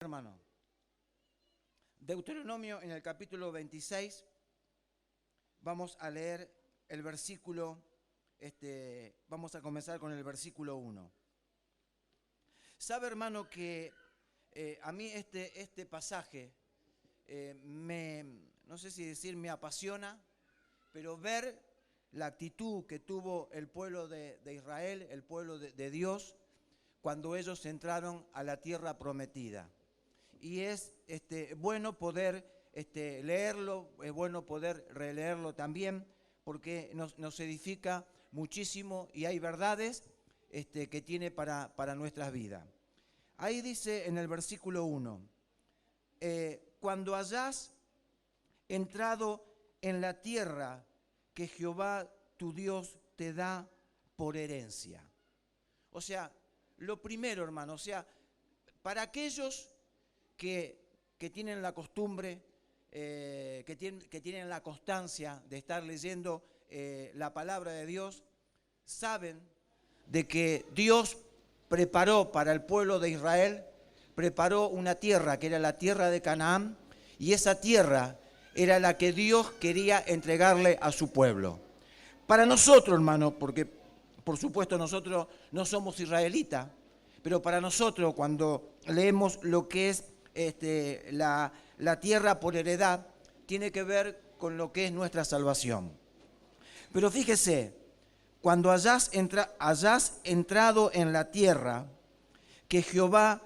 Hermano, Deuteronomio en el capítulo 26, vamos a leer el versículo, vamos a comenzar con el versículo 1. Sabe, hermano, que a mí este pasaje no sé si decir me apasiona, pero ver la actitud que tuvo el pueblo de Israel, el pueblo de Dios, cuando ellos entraron a la tierra prometida. Y es bueno poder leerlo, es bueno poder releerlo también, porque nos edifica muchísimo y hay verdades que tiene para nuestras vidas. Ahí dice en el versículo 1, cuando hayas entrado en la tierra que Jehová tu Dios te da por herencia. O sea, lo primero, hermano, o sea, para aquellos que tienen la costumbre, que tienen la constancia de estar leyendo la palabra de Dios, saben de que Dios preparó para el pueblo de Israel, preparó una tierra que era la tierra de Canaán, y esa tierra era la que Dios quería entregarle a su pueblo. Para nosotros, hermano, porque por supuesto nosotros no somos israelitas, pero para nosotros cuando leemos lo que es la tierra por heredad, tiene que ver con lo que es nuestra salvación. Pero fíjese, cuando hayas entrado en la tierra que Jehová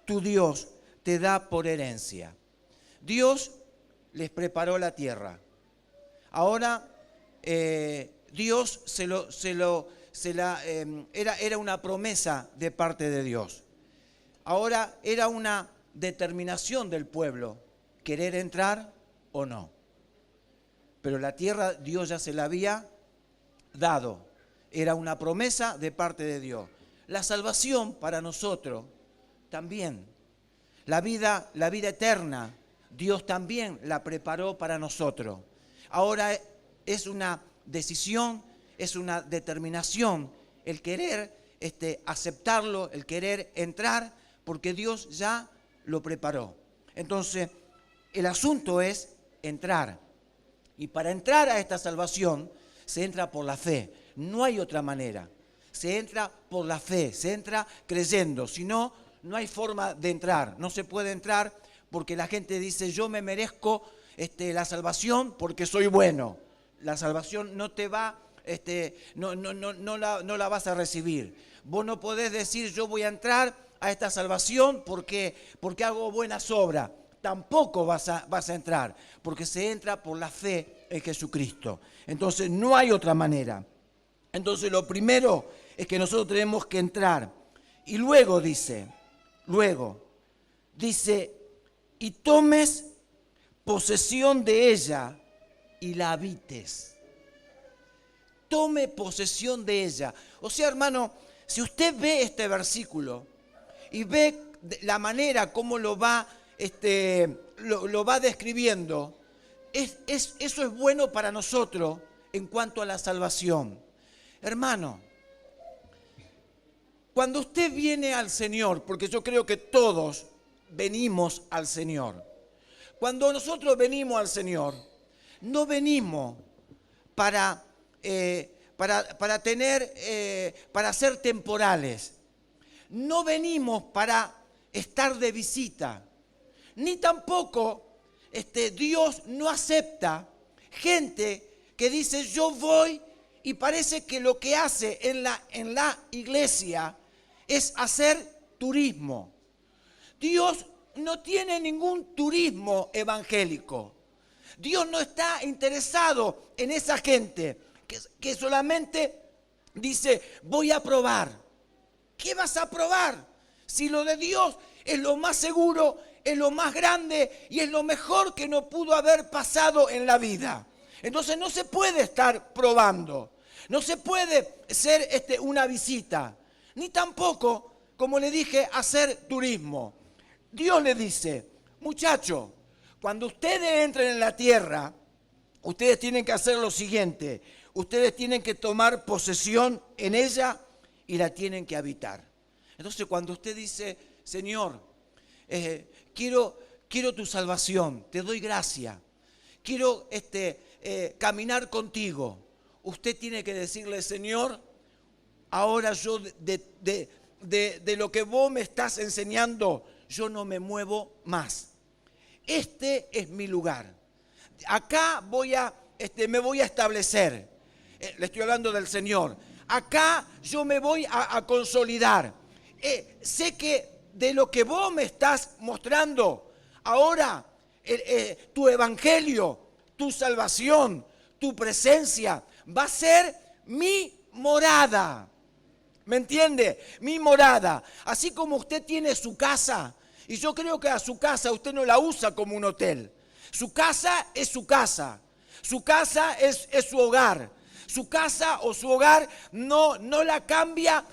tu Dios te da por herencia. Dios les preparó la tierra. Ahora Dios era una promesa de parte de Dios. Ahora era una determinación del pueblo, querer entrar o no. Pero la tierra Dios ya se la había dado. Era una promesa de parte de Dios. La salvación para nosotros también. La vida eterna, Dios también la preparó para nosotros. Ahora es una decisión, es una determinación, el querer aceptarlo, el querer entrar, porque Dios ya lo preparó. Entonces, el asunto es entrar. Y para entrar a esta salvación, se entra por la fe. No hay otra manera. Se entra por la fe, se entra creyendo. Si no, no hay forma de entrar. No se puede entrar porque la gente dice, yo me merezco la salvación porque soy bueno. La salvación no te va, no la vas a recibir. Vos no podés decir, yo voy a entrar a esta salvación porque hago buenas obras. Tampoco vas a entrar, porque se entra por la fe en Jesucristo. Entonces no hay otra manera. Entonces lo primero es que nosotros tenemos que entrar. Y luego dice, y tomes posesión de ella y la habites. Tome posesión de ella. O sea, hermano, si usted ve este versículo y ve la manera como lo va describiendo, eso es bueno para nosotros en cuanto a la salvación. Hermano, cuando usted viene al Señor, porque yo creo que todos venimos al Señor, cuando nosotros venimos al Señor, no venimos para ser temporales, no venimos para estar de visita, ni tampoco Dios no acepta gente que dice yo voy y parece que lo que hace en la iglesia es hacer turismo. Dios no tiene ningún turismo evangélico. Dios no está interesado en esa gente que solamente dice voy a probar. ¿Qué vas a probar? Si lo de Dios es lo más seguro, es lo más grande y es lo mejor que no pudo haber pasado en la vida. Entonces no se puede estar probando, no se puede ser una visita, ni tampoco, como le dije, hacer turismo. Dios le dice, muchachos, cuando ustedes entren en la tierra, ustedes tienen que hacer lo siguiente, ustedes tienen que tomar posesión en ella y la tienen que habitar. Entonces cuando usted dice, Señor, quiero tu salvación, te doy gracia, quiero caminar contigo. Usted tiene que decirle, Señor, ahora yo de lo que vos me estás enseñando, yo no me muevo más. Este es mi lugar. Acá me voy a establecer. Le estoy hablando del Señor. Acá yo me voy a consolidar. Sé que de lo que vos me estás mostrando, ahora tu evangelio, tu salvación, tu presencia va a ser mi morada. ¿Me entiende? Mi morada. Así como usted tiene su casa, y yo creo que a su casa usted no la usa como un hotel. Su casa es su casa. Su casa es su hogar. Su casa o su hogar no la cambia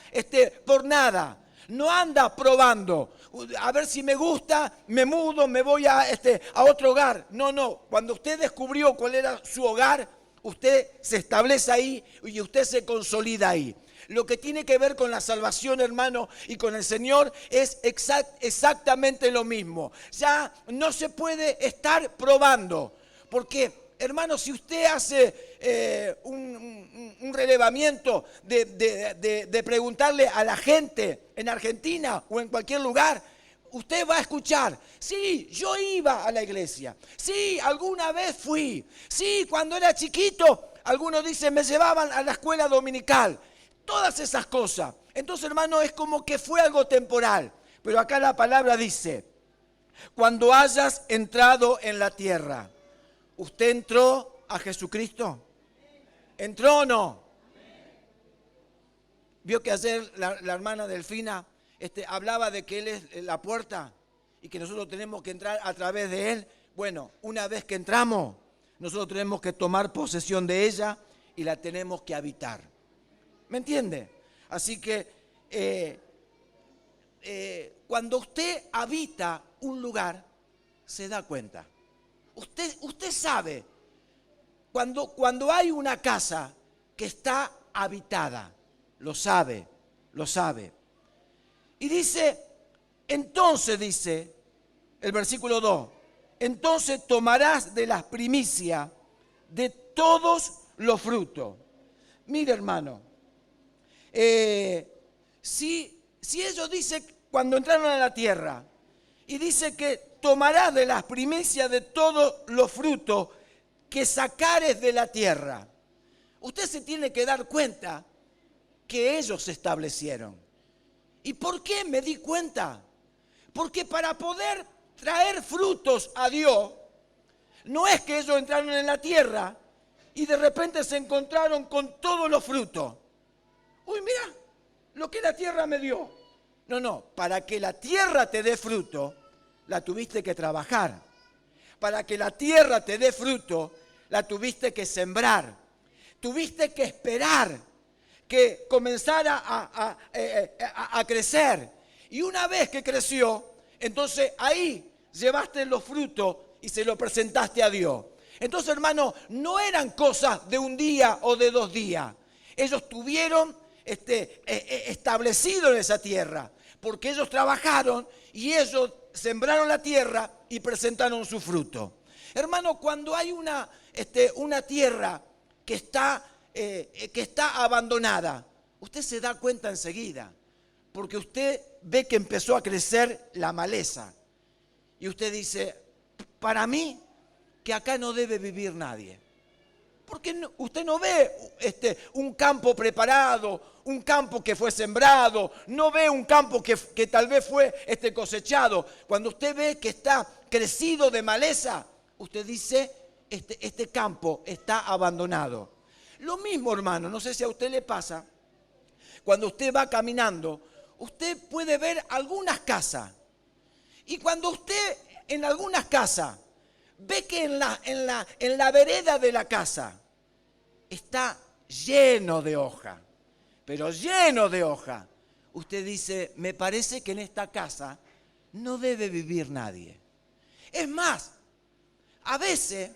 por nada. No anda probando. A ver si me gusta, me mudo, me voy a otro hogar. No. Cuando usted descubrió cuál era su hogar, usted se establece ahí y usted se consolida ahí. Lo que tiene que ver con la salvación, hermano, y con el Señor es exactamente lo mismo. Ya no se puede estar probando, porque, hermano, si usted hace un relevamiento de preguntarle a la gente en Argentina o en cualquier lugar, usted va a escuchar, sí, yo iba a la iglesia, sí, alguna vez fui, sí, cuando era chiquito, algunos dicen, me llevaban a la escuela dominical. Todas esas cosas. Entonces, hermano, es como que fue algo temporal. Pero acá la palabra dice, cuando hayas entrado en la tierra, ¿usted entró a Jesucristo? ¿Entró o no? Vio que ayer la hermana Delfina hablaba de que Él es la puerta y que nosotros tenemos que entrar a través de Él. Bueno, una vez que entramos, nosotros tenemos que tomar posesión de ella y la tenemos que habitar. ¿Me entiende? Así que cuando usted habita un lugar, se da cuenta. Usted sabe, cuando hay una casa que está habitada, lo sabe. Y dice, entonces dice, el versículo 2, entonces tomarás de las primicias de todos los frutos. Mire, hermano, si ellos dicen cuando entraron a la tierra y dice que tomarás de las primicias de todos los frutos que sacares de la tierra, usted se tiene que dar cuenta que ellos se establecieron. ¿Y por qué me di cuenta? Porque para poder traer frutos a Dios, no es que ellos entraron en la tierra y de repente se encontraron con todos los frutos. Uy, mira, lo que la tierra me dio. No, para que la tierra te dé fruto, la tuviste que trabajar. Para que la tierra te dé fruto, la tuviste que sembrar. Tuviste que esperar que comenzara a crecer. Y una vez que creció, entonces ahí llevaste los frutos y se los presentaste a Dios. Entonces, hermano, no eran cosas de un día o de 2 días. Ellos tuvieron establecido en esa tierra, porque ellos trabajaron y ellos sembraron la tierra y presentaron su fruto. Hermano, cuando hay una tierra que está abandonada, usted se da cuenta enseguida, porque usted ve que empezó a crecer la maleza y usted dice, para mí que acá no debe vivir nadie. Porque usted no ve un campo preparado, un campo que fue sembrado, no ve un campo que tal vez fue cosechado. Cuando usted ve que está crecido de maleza, usted dice, este campo está abandonado. Lo mismo, hermano, no sé si a usted le pasa, cuando usted va caminando, usted puede ver algunas casas. Y cuando usted en algunas casas ve que en la vereda de la casa está lleno de hoja, pero lleno de hoja. Usted dice, me parece que en esta casa no debe vivir nadie. Es más, a veces,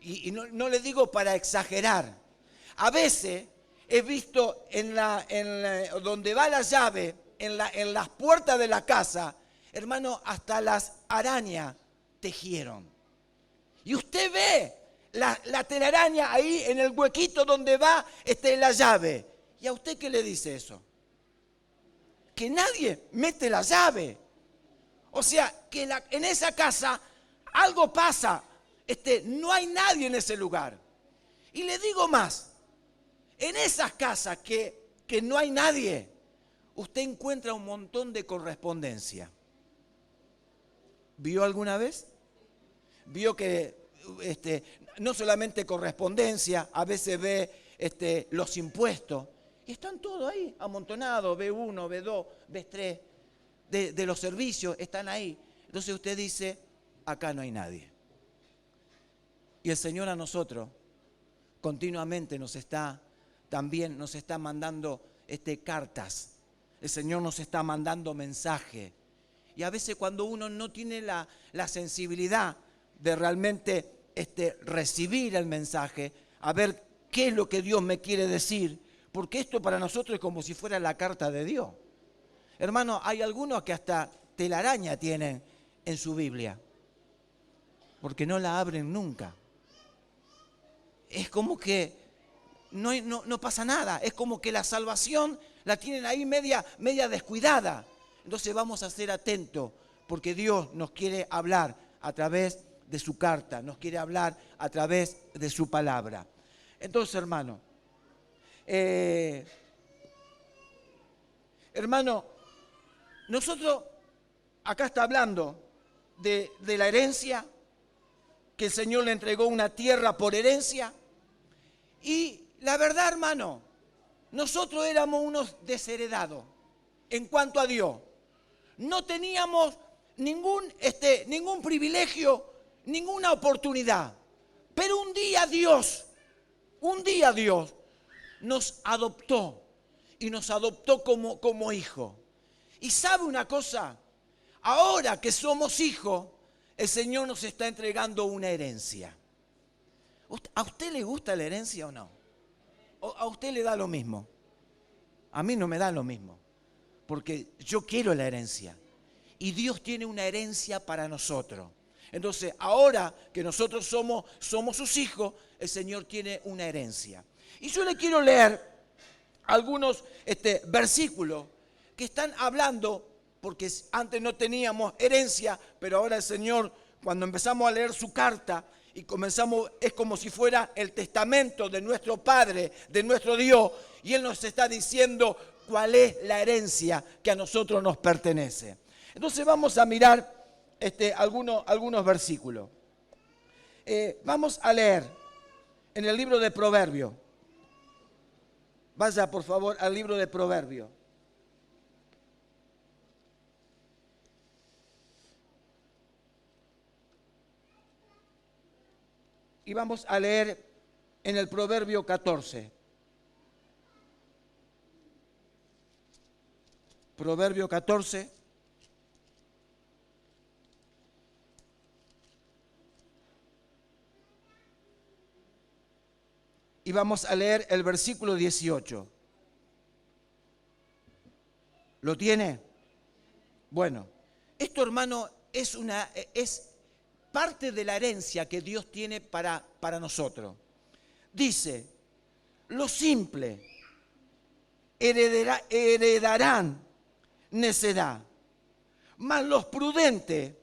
y no le digo para exagerar, a veces he visto donde va la llave, en las puertas de la casa, hermano, hasta las arañas tejieron. Y usted ve la telaraña ahí en el huequito donde va la llave. ¿Y a usted qué le dice eso? Que nadie mete la llave. O sea, que en esa casa algo pasa. No hay nadie en ese lugar. Y le digo más. En esas casas que no hay nadie, usted encuentra un montón de correspondencia. ¿Vio alguna vez? Vio que no solamente correspondencia, a veces ve los impuestos. Y están todos ahí, amontonados, B1, B2, B3, de los servicios, están ahí. Entonces usted dice, acá no hay nadie. Y el Señor a nosotros continuamente nos está mandando cartas. El Señor nos está mandando mensajes. Y a veces cuando uno no tiene la sensibilidad de realmente recibir el mensaje, a ver qué es lo que Dios me quiere decir, porque esto para nosotros es como si fuera la carta de Dios. Hermano, hay algunos que hasta telaraña tienen en su Biblia, porque no la abren nunca. Es como que no pasa nada, es como que la salvación la tienen ahí media descuidada. Entonces vamos a ser atentos, porque Dios nos quiere hablar a través de su carta, nos quiere hablar a través de su palabra. Entonces, hermano, nosotros acá está hablando de la herencia, que el Señor le entregó una tierra por herencia. Y la verdad, hermano, nosotros éramos unos desheredados en cuanto a Dios. No teníamos ningún privilegio, ninguna oportunidad. Pero un día Dios nos adoptó y nos adoptó como hijo. Y sabe una cosa, ahora que somos hijos, el Señor nos está entregando una herencia. ¿A usted le gusta la herencia o no? ¿O a usted le da lo mismo? A mí no me da lo mismo, porque yo quiero la herencia. Y Dios tiene una herencia para nosotros. Entonces, ahora que nosotros somos sus hijos, el Señor tiene una herencia. Y yo le quiero leer algunos versículos que están hablando, porque antes no teníamos herencia, pero ahora el Señor, cuando empezamos a leer su carta, y comenzamos, es como si fuera el testamento de nuestro Padre, de nuestro Dios, y Él nos está diciendo cuál es la herencia que a nosotros nos pertenece. Entonces vamos a mirar algunos versículos. Vamos a leer en el libro de Proverbios. Vaya por favor al libro de Proverbios. Y vamos a leer en el Proverbio 14. Proverbio 14. Y vamos a leer el versículo 18. ¿Lo tiene? Bueno, esto, hermano, es parte de la herencia que Dios tiene para nosotros. Dice, los simples heredarán necedad, mas los prudentes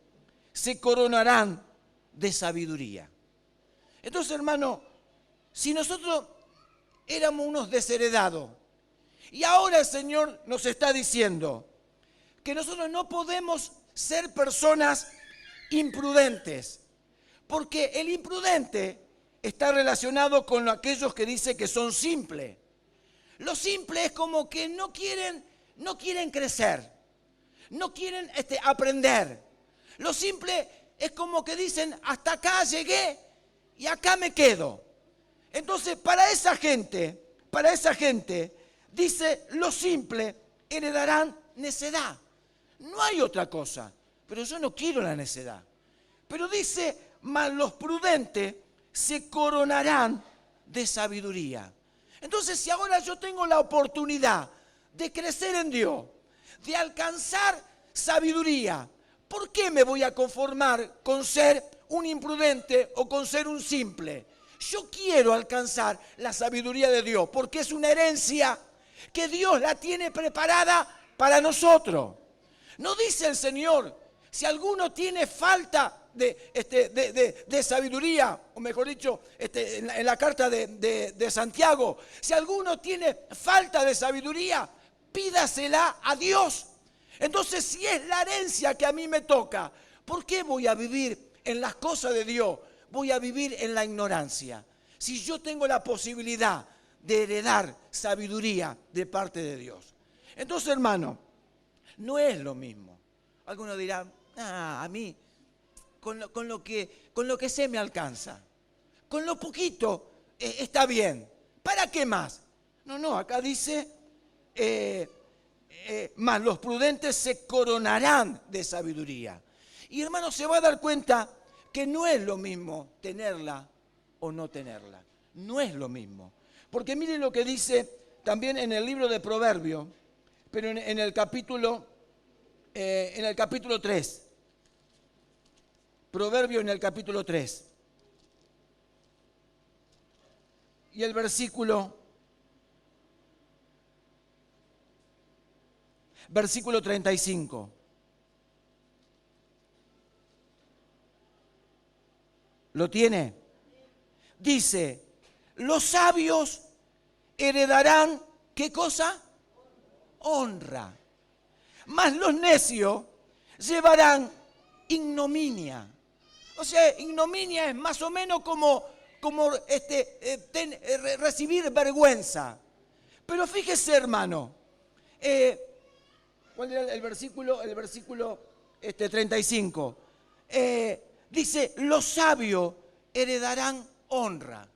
se coronarán de sabiduría. Entonces, hermano, si nosotros éramos unos desheredados y ahora el Señor nos está diciendo que nosotros no podemos ser personas imprudentes, porque el imprudente está relacionado con aquellos que dicen que son simples. Los simples es como que no quieren crecer, no quieren aprender. Los simples es como que dicen, hasta acá llegué y acá me quedo. Entonces, para esa gente, dice, los simples heredarán necedad. No hay otra cosa. Pero yo no quiero la necedad. Pero dice, mas los prudentes se coronarán de sabiduría. Entonces, si ahora yo tengo la oportunidad de crecer en Dios, de alcanzar sabiduría, ¿Por qué me voy a conformar con ser un imprudente o con ser un simple? Yo quiero alcanzar la sabiduría de Dios porque es una herencia que Dios la tiene preparada para nosotros. No dice el Señor, si alguno tiene falta de sabiduría, o mejor dicho, en la carta de Santiago, si alguno tiene falta de sabiduría, pídasela a Dios. Entonces, si es la herencia que a mí me toca, ¿por qué voy a vivir en las cosas de Dios? Voy a vivir en la ignorancia. Si yo tengo la posibilidad de heredar sabiduría de parte de Dios. Entonces, hermano, no es lo mismo. Algunos dirán, a mí con lo que sé me alcanza. Con lo poquito está bien. ¿Para qué más? No, acá dice, más los prudentes se coronarán de sabiduría. Y hermano, se va a dar cuenta que no es lo mismo tenerla o no tenerla. No es lo mismo. Porque miren lo que dice también en el libro de Proverbios, pero en el capítulo 3. Proverbio en el capítulo 3. Y el versículo 35. ¿Lo tiene? Dice, los sabios heredarán, ¿qué cosa? Honra. Mas los necios llevarán ignominia. O sea, ignominia es más o menos como recibir vergüenza. Pero fíjese, hermano, ¿cuál era el versículo? El versículo 35. Dice, los sabios heredarán honra.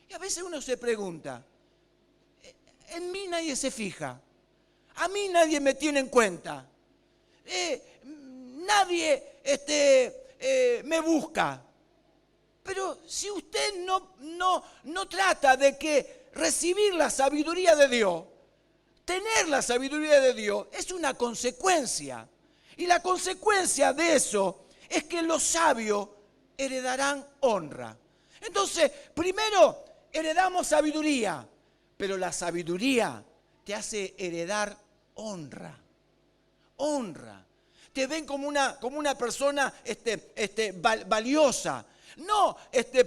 Y a veces uno se pregunta, en mí nadie se fija, a mí nadie me tiene en cuenta, nadie me busca. Pero si usted no trata de que recibir la sabiduría de Dios, tener la sabiduría de Dios es una consecuencia. Y la consecuencia de eso es que los sabios heredarán honra. Entonces, primero heredamos sabiduría, pero la sabiduría te hace heredar honra. Honra. Te ven como una persona valiosa. No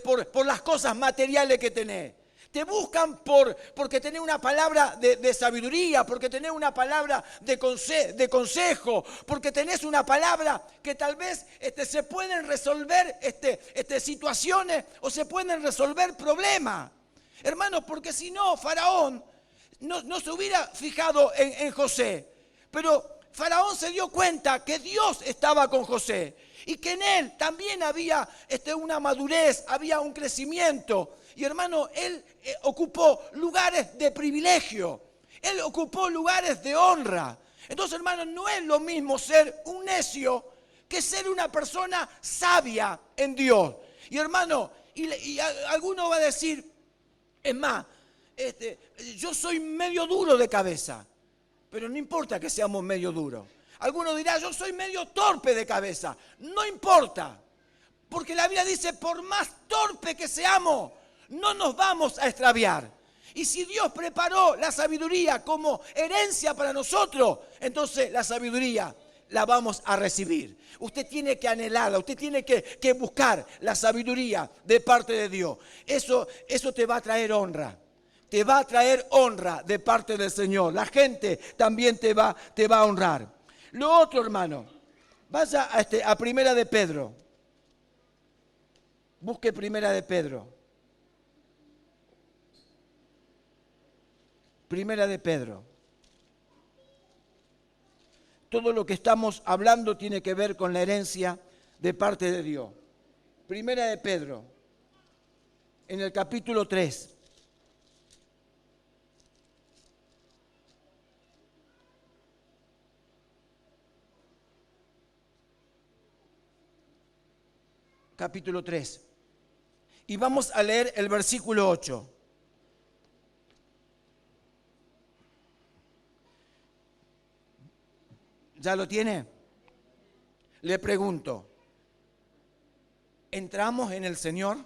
por las cosas materiales que tenés. Te buscan porque tenés una palabra de sabiduría, porque tenés una palabra de consejo, porque tenés una palabra que tal vez se pueden resolver situaciones o se pueden resolver problemas. Hermanos, porque si no, Faraón no se hubiera fijado en José. Pero Faraón se dio cuenta que Dios estaba con José y que en él también había una madurez, había un crecimiento. Y hermano, él ocupó lugares de privilegio, él ocupó lugares de honra. Entonces, hermano, no es lo mismo ser un necio que ser una persona sabia en Dios. Y hermano, y alguno va a decir, es más, yo soy medio duro de cabeza, pero no importa que seamos medio duros. Alguno dirá, yo soy medio torpe de cabeza, no importa, porque la Biblia dice, por más torpe que seamos, no nos vamos a extraviar. Y si Dios preparó la sabiduría como herencia para nosotros, entonces la sabiduría la vamos a recibir. Usted tiene que anhelarla, usted tiene que buscar la sabiduría de parte de Dios. Eso te va a traer honra. Te va a traer honra de parte del Señor. La gente también te va a honrar. Lo otro, hermano, vaya a Primera de Pedro. Busque Primera de Pedro. Primera de Pedro. Todo lo que estamos hablando tiene que ver con la herencia de parte de Dios. Primera de Pedro, en el capítulo 3. Capítulo 3. Y vamos a leer el versículo 8. ¿Ya lo tiene? Le pregunto, ¿entramos en el Señor?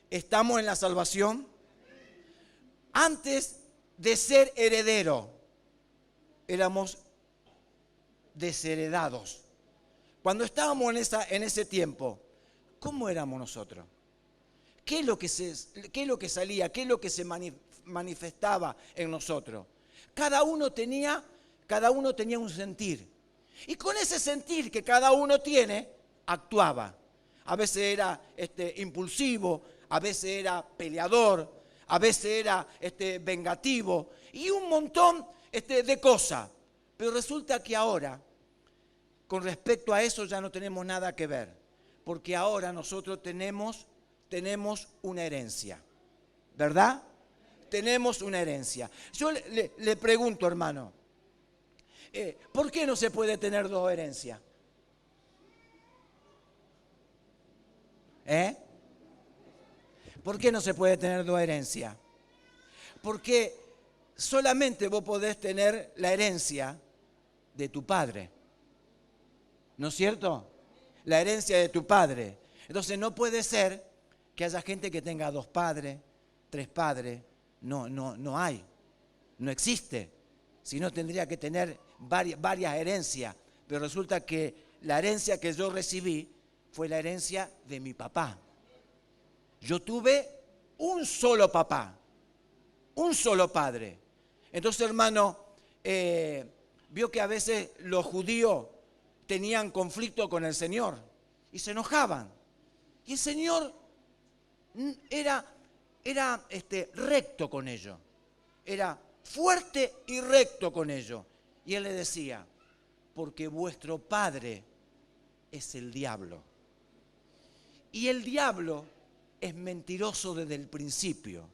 ¿Estamos en la salvación? Antes de ser heredero, éramos desheredados. Cuando estábamos en ese tiempo, ¿cómo éramos nosotros? ¿Qué es lo que salía? ¿Qué es lo que se manifestaba en nosotros? Cada uno tenía un sentir. Y con ese sentir que cada uno tiene, actuaba. A veces era impulsivo, a veces era peleador, a veces era vengativo y un montón de cosas. Pero resulta que ahora, con respecto a eso, ya no tenemos nada que ver. Porque ahora nosotros tenemos una herencia. ¿Verdad? Tenemos una herencia. Yo le pregunto, hermano, ¿por qué no se puede tener dos herencias? ¿Por qué no se puede tener dos herencias? Porque solamente vos podés tener la herencia de tu padre. ¿No es cierto? La herencia de tu padre. Entonces no puede ser que haya gente que tenga dos padres, tres padres. No hay. No existe. Si no, tendría que tener varias herencias. Pero resulta que la herencia que yo recibí fue la herencia de mi papá. Yo tuve un solo papá, un solo padre. Entonces, hermano, vio que a veces los judíos tenían conflicto con el Señor y se enojaban. Y el Señor era recto con ellos, era fuerte y recto con ellos. Y Él le decía, porque vuestro padre es el diablo. Y el diablo es mentiroso desde el principio.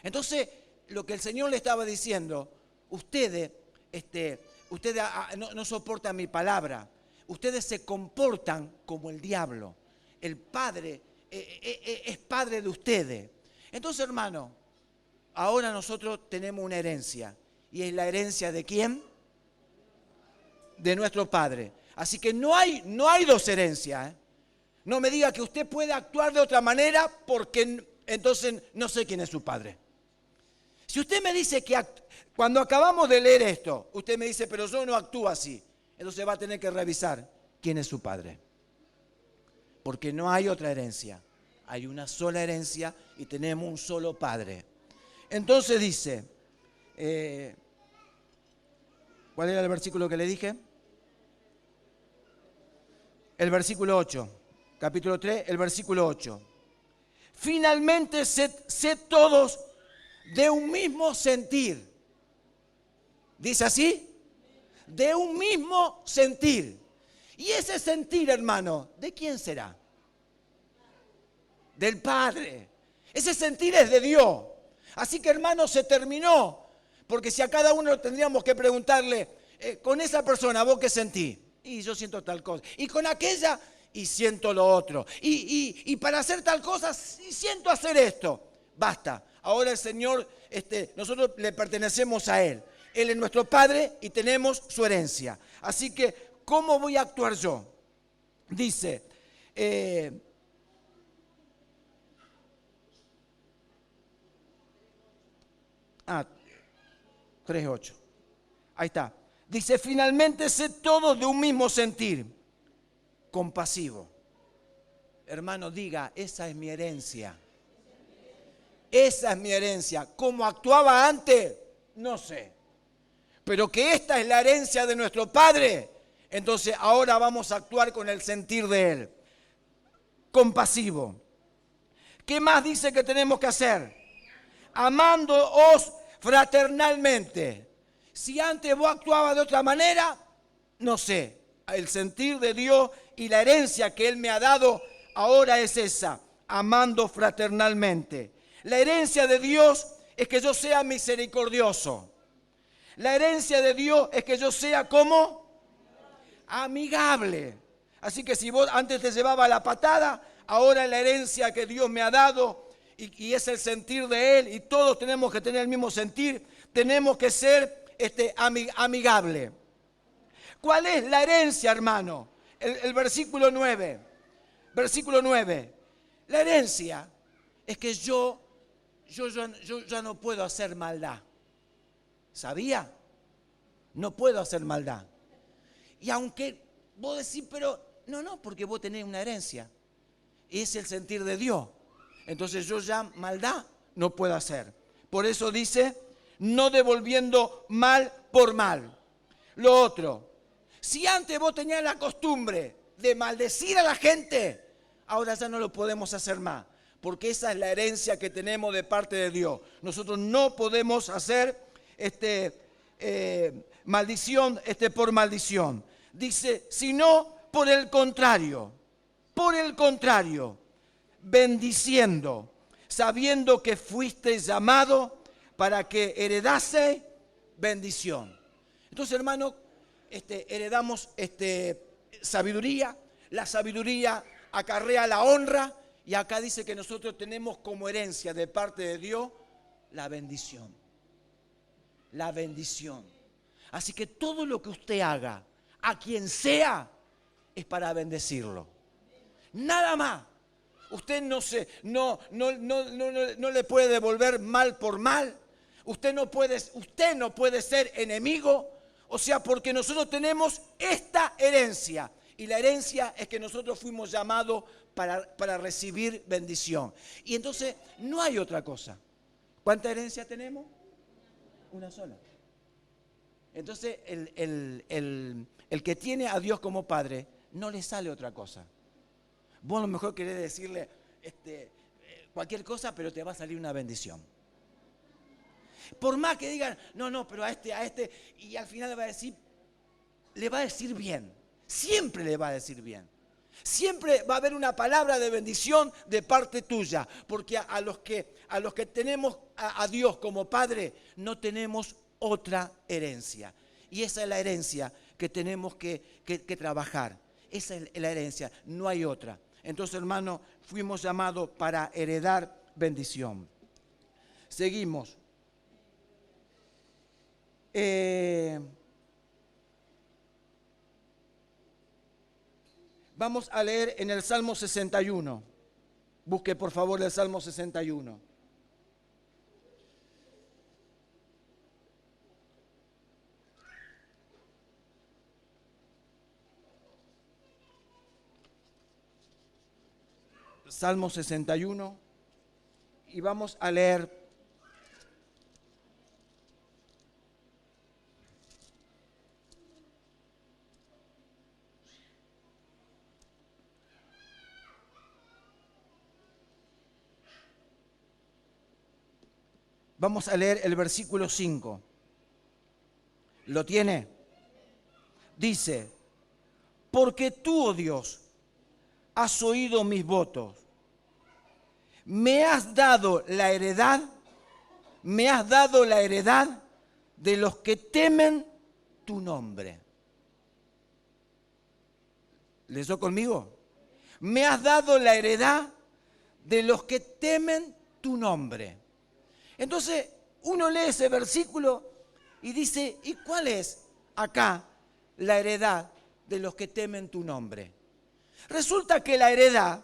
Entonces, lo que el Señor le estaba diciendo, ustedes no soportan mi palabra, ustedes se comportan como el diablo. El Padre es Padre de ustedes. Entonces, hermano, ahora nosotros tenemos una herencia. ¿Y es la herencia de quién? De nuestro Padre. Así que no hay dos herencias, No me diga que usted puede actuar de otra manera porque entonces no sé quién es su padre. Si usted me dice que cuando acabamos de leer esto, usted me dice, pero yo no actúo así, entonces va a tener que revisar quién es su padre. Porque no hay otra herencia. Hay una sola herencia y tenemos un solo padre. Entonces dice, ¿cuál era el versículo que le dije? El versículo 8. Capítulo 3, el versículo 8. Finalmente, sed todos de un mismo sentir. ¿Dice así? De un mismo sentir. Y ese sentir, hermano, ¿de quién será? Del Padre. Ese sentir es de Dios. Así que, hermano, se terminó. Porque si a cada uno tendríamos que preguntarle, con esa persona, ¿vos qué sentís? Y yo siento tal cosa. Y con aquella, y siento lo otro. Y para hacer tal cosa, siento hacer esto. Basta. Ahora el Señor, nosotros le pertenecemos a Él. Él es nuestro Padre y tenemos su herencia. Así que, ¿cómo voy a actuar yo? Dice, 3:8. Ahí está. Dice, finalmente sed todos de un mismo sentir, compasivo. Hermano, diga, esa es mi herencia. Esa es mi herencia. ¿Cómo actuaba antes? No sé. Pero que esta es la herencia de nuestro Padre, entonces ahora vamos a actuar con el sentir de Él. Compasivo. ¿Qué más dice que tenemos que hacer? Amándoos fraternalmente. Si antes vos actuabas de otra manera, no sé. El sentir de Dios y la herencia que Él me ha dado ahora es esa. Amando fraternalmente. La herencia de Dios es que yo sea misericordioso. La herencia de Dios es que yo sea como amigable. Así que si vos antes te llevaba la patada, ahora la herencia que Dios me ha dado y es el sentir de Él y todos tenemos que tener el mismo sentir, tenemos que ser amigable. ¿Cuál es la herencia, hermano? el versículo 9. Versículo 9. La herencia es que yo ya no puedo hacer maldad. ¿Sabía? No puedo hacer maldad. Y aunque vos decís, pero no, porque vos tenés una herencia. Es el sentir de Dios. Entonces yo ya maldad no puedo hacer. Por eso dice, no devolviendo mal por mal. Lo otro, si antes vos tenías la costumbre de maldecir a la gente, ahora ya no lo podemos hacer más. Porque esa es la herencia que tenemos de parte de Dios. Nosotros no podemos hacer maldición por maldición. Dice, sino por el contrario, bendiciendo, sabiendo que fuiste llamado para que heredase bendición. Entonces, hermano, heredamos sabiduría, la sabiduría acarrea la honra, y acá dice que nosotros tenemos como herencia de parte de Dios la bendición. La bendición. Así que todo lo que usted haga, a quien sea, es para bendecirlo. Nada más. Usted no le puede devolver mal por mal. Usted no puede ser enemigo. O sea, porque nosotros tenemos esta herencia. Y la herencia es que nosotros fuimos llamados para recibir bendición. Y entonces no hay otra cosa. ¿Cuánta herencia tenemos? Una sola. Entonces el que tiene a Dios como Padre, no le sale otra cosa. Vos a lo mejor querés decirle cualquier cosa, pero te va a salir una bendición. Por más que digan, no, pero a este, y al final le va a decir bien. Siempre le va a decir bien. Siempre va a haber una palabra de bendición de parte tuya, porque a los que tenemos a Dios como Padre, no tenemos otra herencia. Y esa es la herencia que tenemos que trabajar. Esa es la herencia, no hay otra. Entonces, hermano, fuimos llamados para heredar bendición. Seguimos. Vamos a leer en el Salmo 61. Busque por favor el Salmo 61. Salmo 61. Y vamos a leer el versículo 5. ¿Lo tiene? Dice, porque tú, oh Dios, has oído mis votos. Me has dado la heredad de los que temen tu nombre. ¿Leyó conmigo? Me has dado la heredad de los que temen tu nombre. Entonces, uno lee ese versículo y dice, ¿y cuál es acá la heredad de los que temen tu nombre? Resulta que la heredad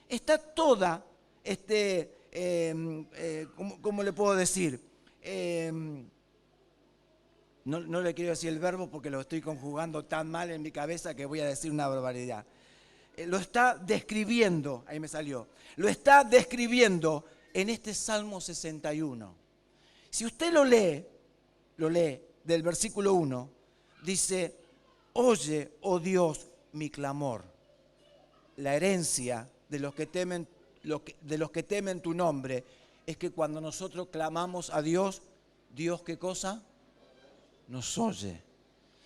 está toda, ¿cómo le puedo decir? No le quiero decir el verbo porque lo estoy conjugando tan mal en mi cabeza que voy a decir una barbaridad. Lo está describiendo, ahí me salió, lo está describiendo en este Salmo 61. Si usted lo lee del versículo 1, dice, oye, oh Dios, mi clamor. La herencia de los que temen tu nombre es que cuando nosotros clamamos a Dios, Dios, ¿qué cosa? Nos oye.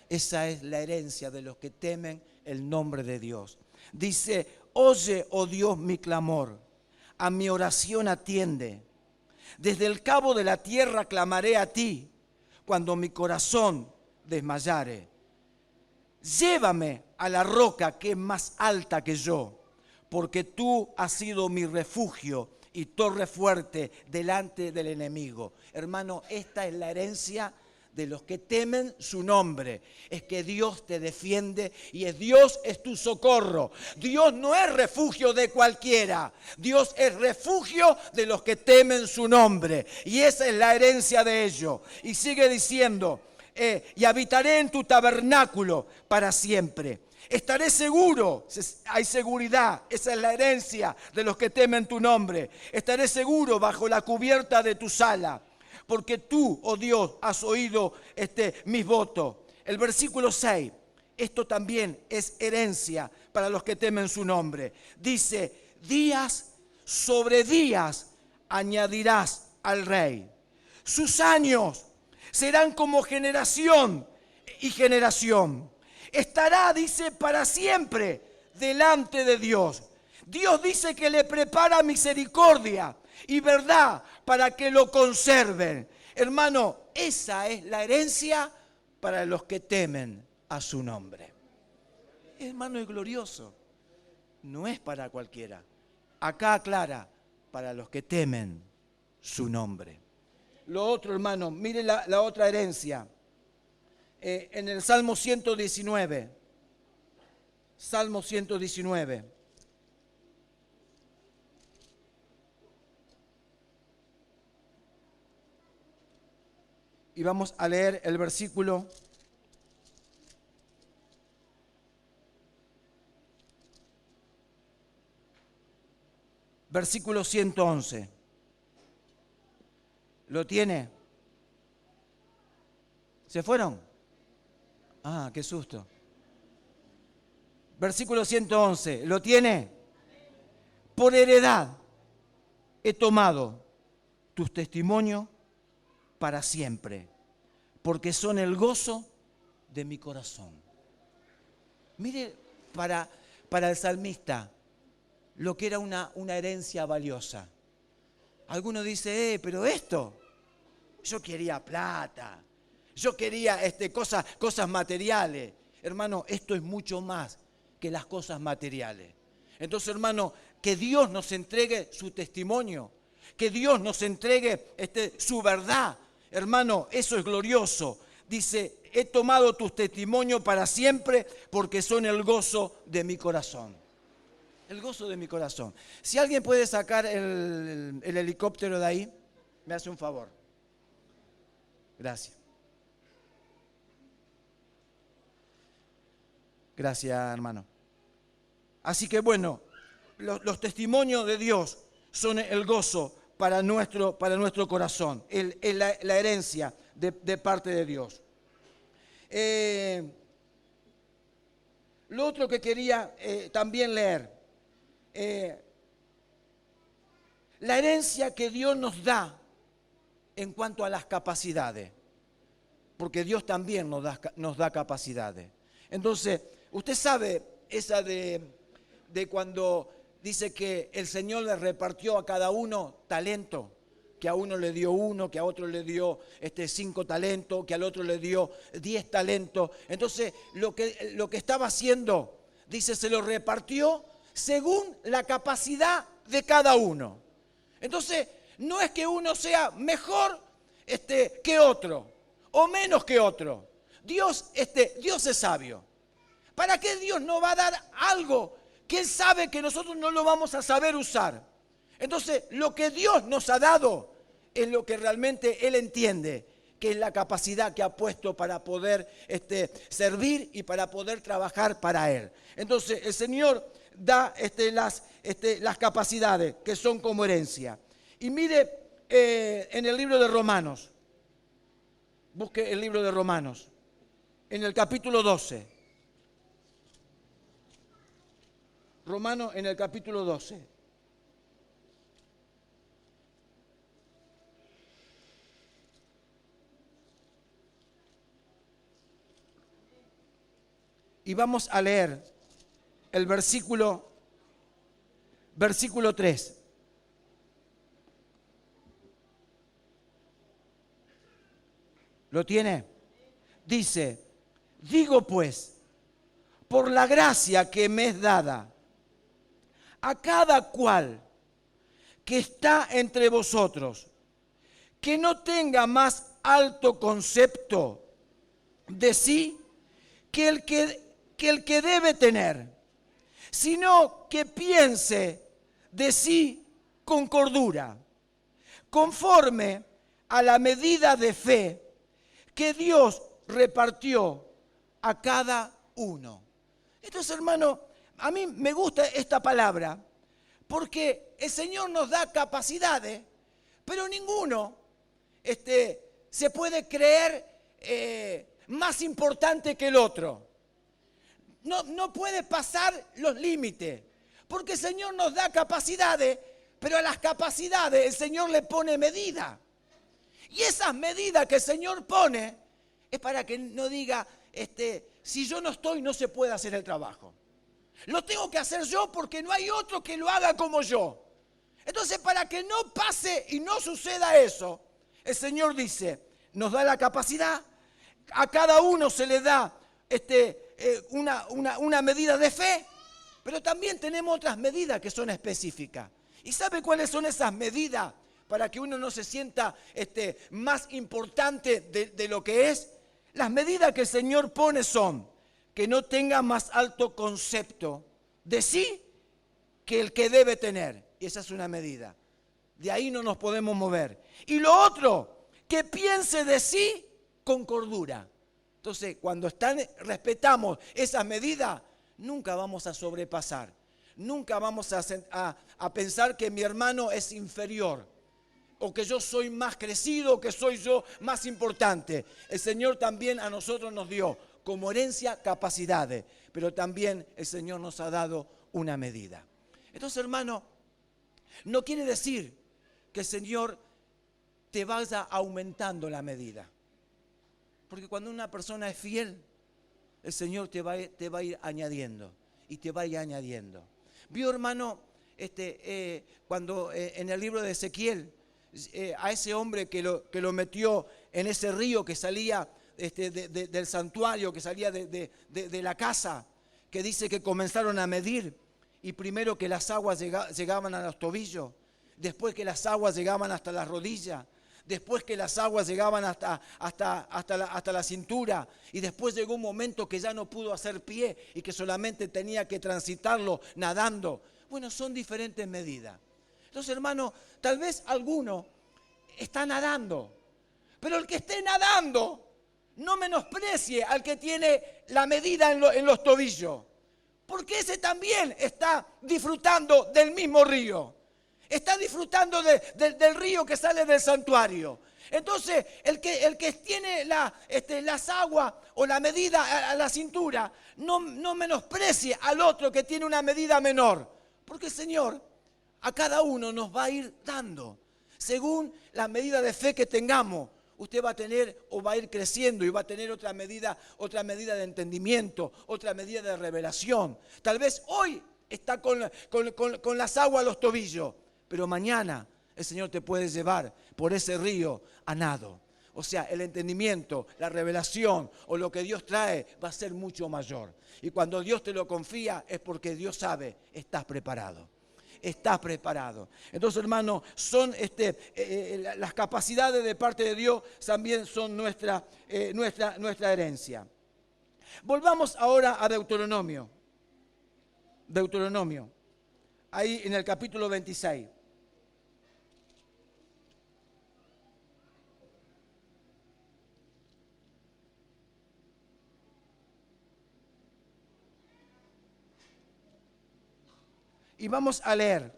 Esa es la herencia de los que temen el nombre de Dios. Dice, oye, oh Dios, mi clamor, a mi oración atiende. Desde el cabo de la tierra clamaré a ti, cuando mi corazón desmayare. Llévame a la roca que es más alta que yo, porque tú has sido mi refugio y torre fuerte delante del enemigo. Hermano, esta es la herencia de los que temen su nombre. Es que Dios te defiende y Dios es tu socorro. Dios no es refugio de cualquiera. Dios es refugio de los que temen su nombre. Y esa es la herencia de ellos. Y sigue diciendo, y habitaré en tu tabernáculo para siempre. Estaré seguro, hay seguridad, esa es la herencia de los que temen tu nombre. Estaré seguro bajo la cubierta de tu sala, porque tú, oh Dios, has oído mis votos. El versículo 6, esto también es herencia para los que temen su nombre. Dice, días sobre días añadirás al rey. Sus años serán como generación y generación. Estará, dice, para siempre delante de Dios. Dios dice que le prepara misericordia y verdad para que lo conserven. Hermano, esa es la herencia para los que temen a su nombre. Hermano, es glorioso. No es para cualquiera. Acá aclara, para los que temen su nombre. Lo otro, hermano, mire la otra herencia. En el Salmo 119. Salmo 119. Y vamos a leer el versículo. Versículo 111. ¿Lo tiene? ¿Se fueron? Ah, qué susto. Versículo 111. ¿Lo tiene? Por heredad he tomado tus testimonios para siempre, porque son el gozo de mi corazón. Mire, para el salmista, lo que era una herencia valiosa. Alguno dice, pero esto, yo quería plata, yo quería cosas materiales. Hermano, esto es mucho más que las cosas materiales. Entonces, hermano, que Dios nos entregue su testimonio, que Dios nos entregue su verdad. Hermano, eso es glorioso. Dice, he tomado tus testimonios para siempre porque son el gozo de mi corazón. El gozo de mi corazón. Si alguien puede sacar el helicóptero de ahí, me hace un favor. Gracias. Gracias, hermano. Así que bueno, los testimonios de Dios son el gozo para nuestro corazón, la herencia de parte de Dios. Lo otro que quería también leer, la herencia que Dios nos da en cuanto a las capacidades, porque Dios también nos da capacidades. Entonces, usted sabe esa de cuando dice que el Señor le repartió a cada uno talento, que a uno le dio 1, que a otro le dio 5 talentos, que al otro le dio 10 talentos. Entonces, lo que estaba haciendo, dice, se lo repartió según la capacidad de cada uno. Entonces, no es que uno sea mejor que otro o menos que otro. Dios es sabio. ¿Para qué Dios nos va a dar algo que Él sabe que nosotros no lo vamos a saber usar? Entonces, lo que Dios nos ha dado es lo que realmente Él entiende, que es la capacidad que ha puesto para poder servir y para poder trabajar para Él. Entonces, el Señor da las capacidades que son como herencia. Y mire en el libro de Romanos, busque el libro de Romanos, en el capítulo 12. Romanos en el capítulo 12. Y vamos a leer el versículo 3. ¿Lo tiene? Dice, digo pues, por la gracia que me es dada, a cada cual que está entre vosotros, que no tenga más alto concepto de sí que el que debe tener, sino que piense de sí con cordura, conforme a la medida de fe que Dios repartió a cada uno. Entonces, hermano, a mí me gusta esta palabra porque el Señor nos da capacidades, pero ninguno se puede creer más importante que el otro. No puede pasar los límites, porque el Señor nos da capacidades, pero a las capacidades el Señor le pone medida. Y esas medidas que el Señor pone es para que no diga, si yo no estoy, no se puede hacer el trabajo. Lo tengo que hacer yo porque no hay otro que lo haga como yo. Entonces, para que no pase y no suceda eso, el Señor dice, nos da la capacidad, a cada uno se le da una medida de fe, pero también tenemos otras medidas que son específicas. ¿Y sabe cuáles son esas medidas para que uno no se sienta más importante de lo que es? Las medidas que el Señor pone son que no tenga más alto concepto de sí que el que debe tener. Y esa es una medida. De ahí no nos podemos mover. Y lo otro, que piense de sí con cordura. Entonces, cuando respetamos esas medidas, nunca vamos a sobrepasar. Nunca vamos a pensar que mi hermano es inferior, o que yo soy más crecido, o que soy yo más importante. El Señor también a nosotros nos dio como herencia capacidades, pero también el Señor nos ha dado una medida. Entonces, hermano, no quiere decir que el Señor te vaya aumentando la medida. Porque cuando una persona es fiel, el Señor te va a ir añadiendo y te va a ir añadiendo. Vio, hermano, cuando en el libro de Ezequiel, a ese hombre que lo metió en ese río que salía del santuario, que salía de la casa, que dice que comenzaron a medir, y primero que las aguas llegaban a los tobillos, después que las aguas llegaban hasta las rodillas, después que las aguas llegaban hasta la cintura, y después llegó un momento que ya no pudo hacer pie y que solamente tenía que transitarlo nadando. Bueno, son diferentes medidas. Entonces, hermano, tal vez alguno está nadando, pero el que esté nadando no menosprecie al que tiene la medida en los tobillos, porque ese también está disfrutando del mismo río. Está disfrutando del río que sale del santuario. Entonces, el que tiene las aguas o la medida a la cintura, no menosprecie al otro que tiene una medida menor. Porque el Señor a cada uno nos va a ir dando. Según la medida de fe que tengamos, usted va a tener o va a ir creciendo y va a tener otra medida de entendimiento, otra medida de revelación. Tal vez hoy está con las aguas a los tobillos, pero mañana el Señor te puede llevar por ese río a nado. O sea, el entendimiento, la revelación o lo que Dios trae va a ser mucho mayor. Y cuando Dios te lo confía es porque Dios sabe, estás preparado. Estás preparado. Entonces, hermano, son las capacidades de parte de Dios también son nuestra herencia. Volvamos ahora a Deuteronomio. Deuteronomio. Ahí en el capítulo 26. Y vamos a leer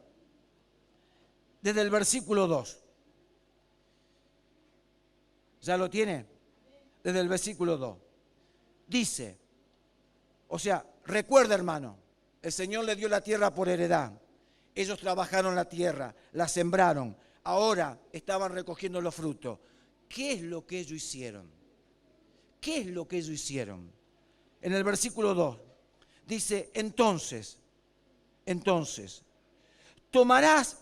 desde el versículo 2. ¿Ya lo tiene? Desde el versículo 2. Dice, o sea, recuerda, hermano, el Señor le dio la tierra por heredad. Ellos trabajaron la tierra, la sembraron. Ahora estaban recogiendo los frutos. ¿Qué es lo que ellos hicieron? ¿Qué es lo que ellos hicieron? En el versículo 2 dice, entonces, tomarás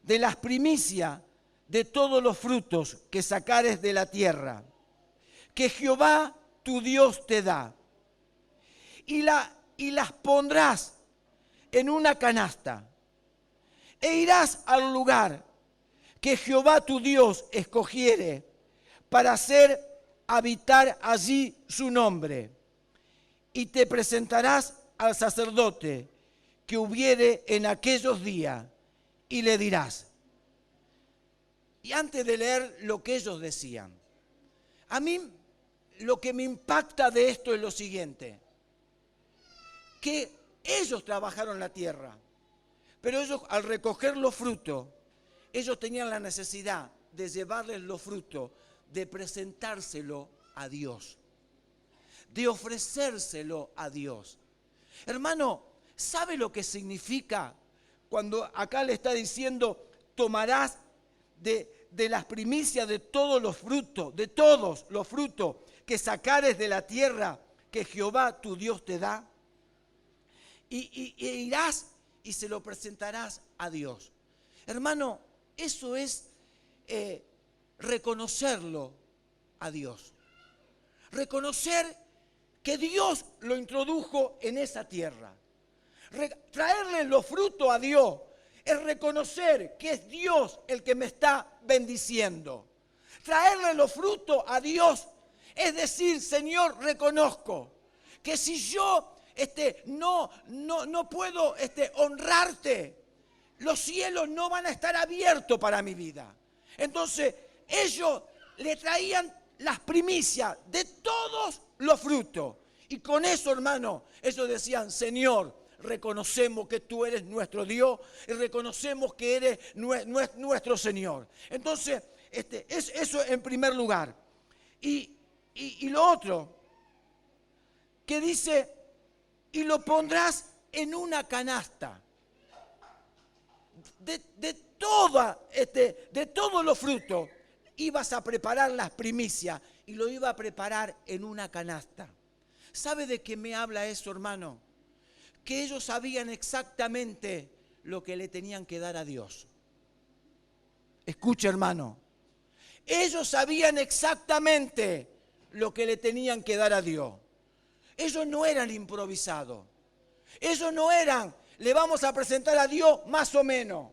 de las primicias de todos los frutos que sacares de la tierra, que Jehová tu Dios te da, y las pondrás en una canasta, e irás al lugar que Jehová tu Dios escogiere para hacer habitar allí su nombre. Y te presentarás al sacerdote que hubiere en aquellos días, y le dirás. Y antes de leer lo que ellos decían, a mí lo que me impacta de esto es lo siguiente, que ellos trabajaron la tierra, pero ellos al recoger los frutos, ellos tenían la necesidad de llevarles los frutos, de presentárselo a Dios, de ofrecérselo a Dios. Hermano, ¿sabe lo que significa cuando acá le está diciendo, tomarás de las primicias de todos los frutos que sacares de la tierra que Jehová tu Dios te da? Y irás y se lo presentarás a Dios. Hermano, eso es reconocerlo a Dios. Reconocer que Dios lo introdujo en esa tierra. Traerle los frutos a Dios es reconocer que es Dios el que me está bendiciendo. Traerle los frutos a Dios es decir, Señor, reconozco que si yo no puedo honrarte, los cielos no van a estar abiertos para mi vida. Entonces, ellos le traían las primicias de todos los frutos. Y con eso, hermano, ellos decían, Señor, reconocemos que tú eres nuestro Dios y reconocemos que eres nuestro Señor. Entonces, eso en primer lugar. Y lo otro, que dice, y lo pondrás en una canasta. De todos los frutos, ibas a preparar las primicias y lo iba a preparar en una canasta. ¿Sabe de qué me habla eso, hermano? Que ellos sabían exactamente lo que le tenían que dar a Dios. Escuche, hermano. Ellos sabían exactamente lo que le tenían que dar a Dios. Ellos no eran improvisados. Ellos no eran, le vamos a presentar a Dios más o menos.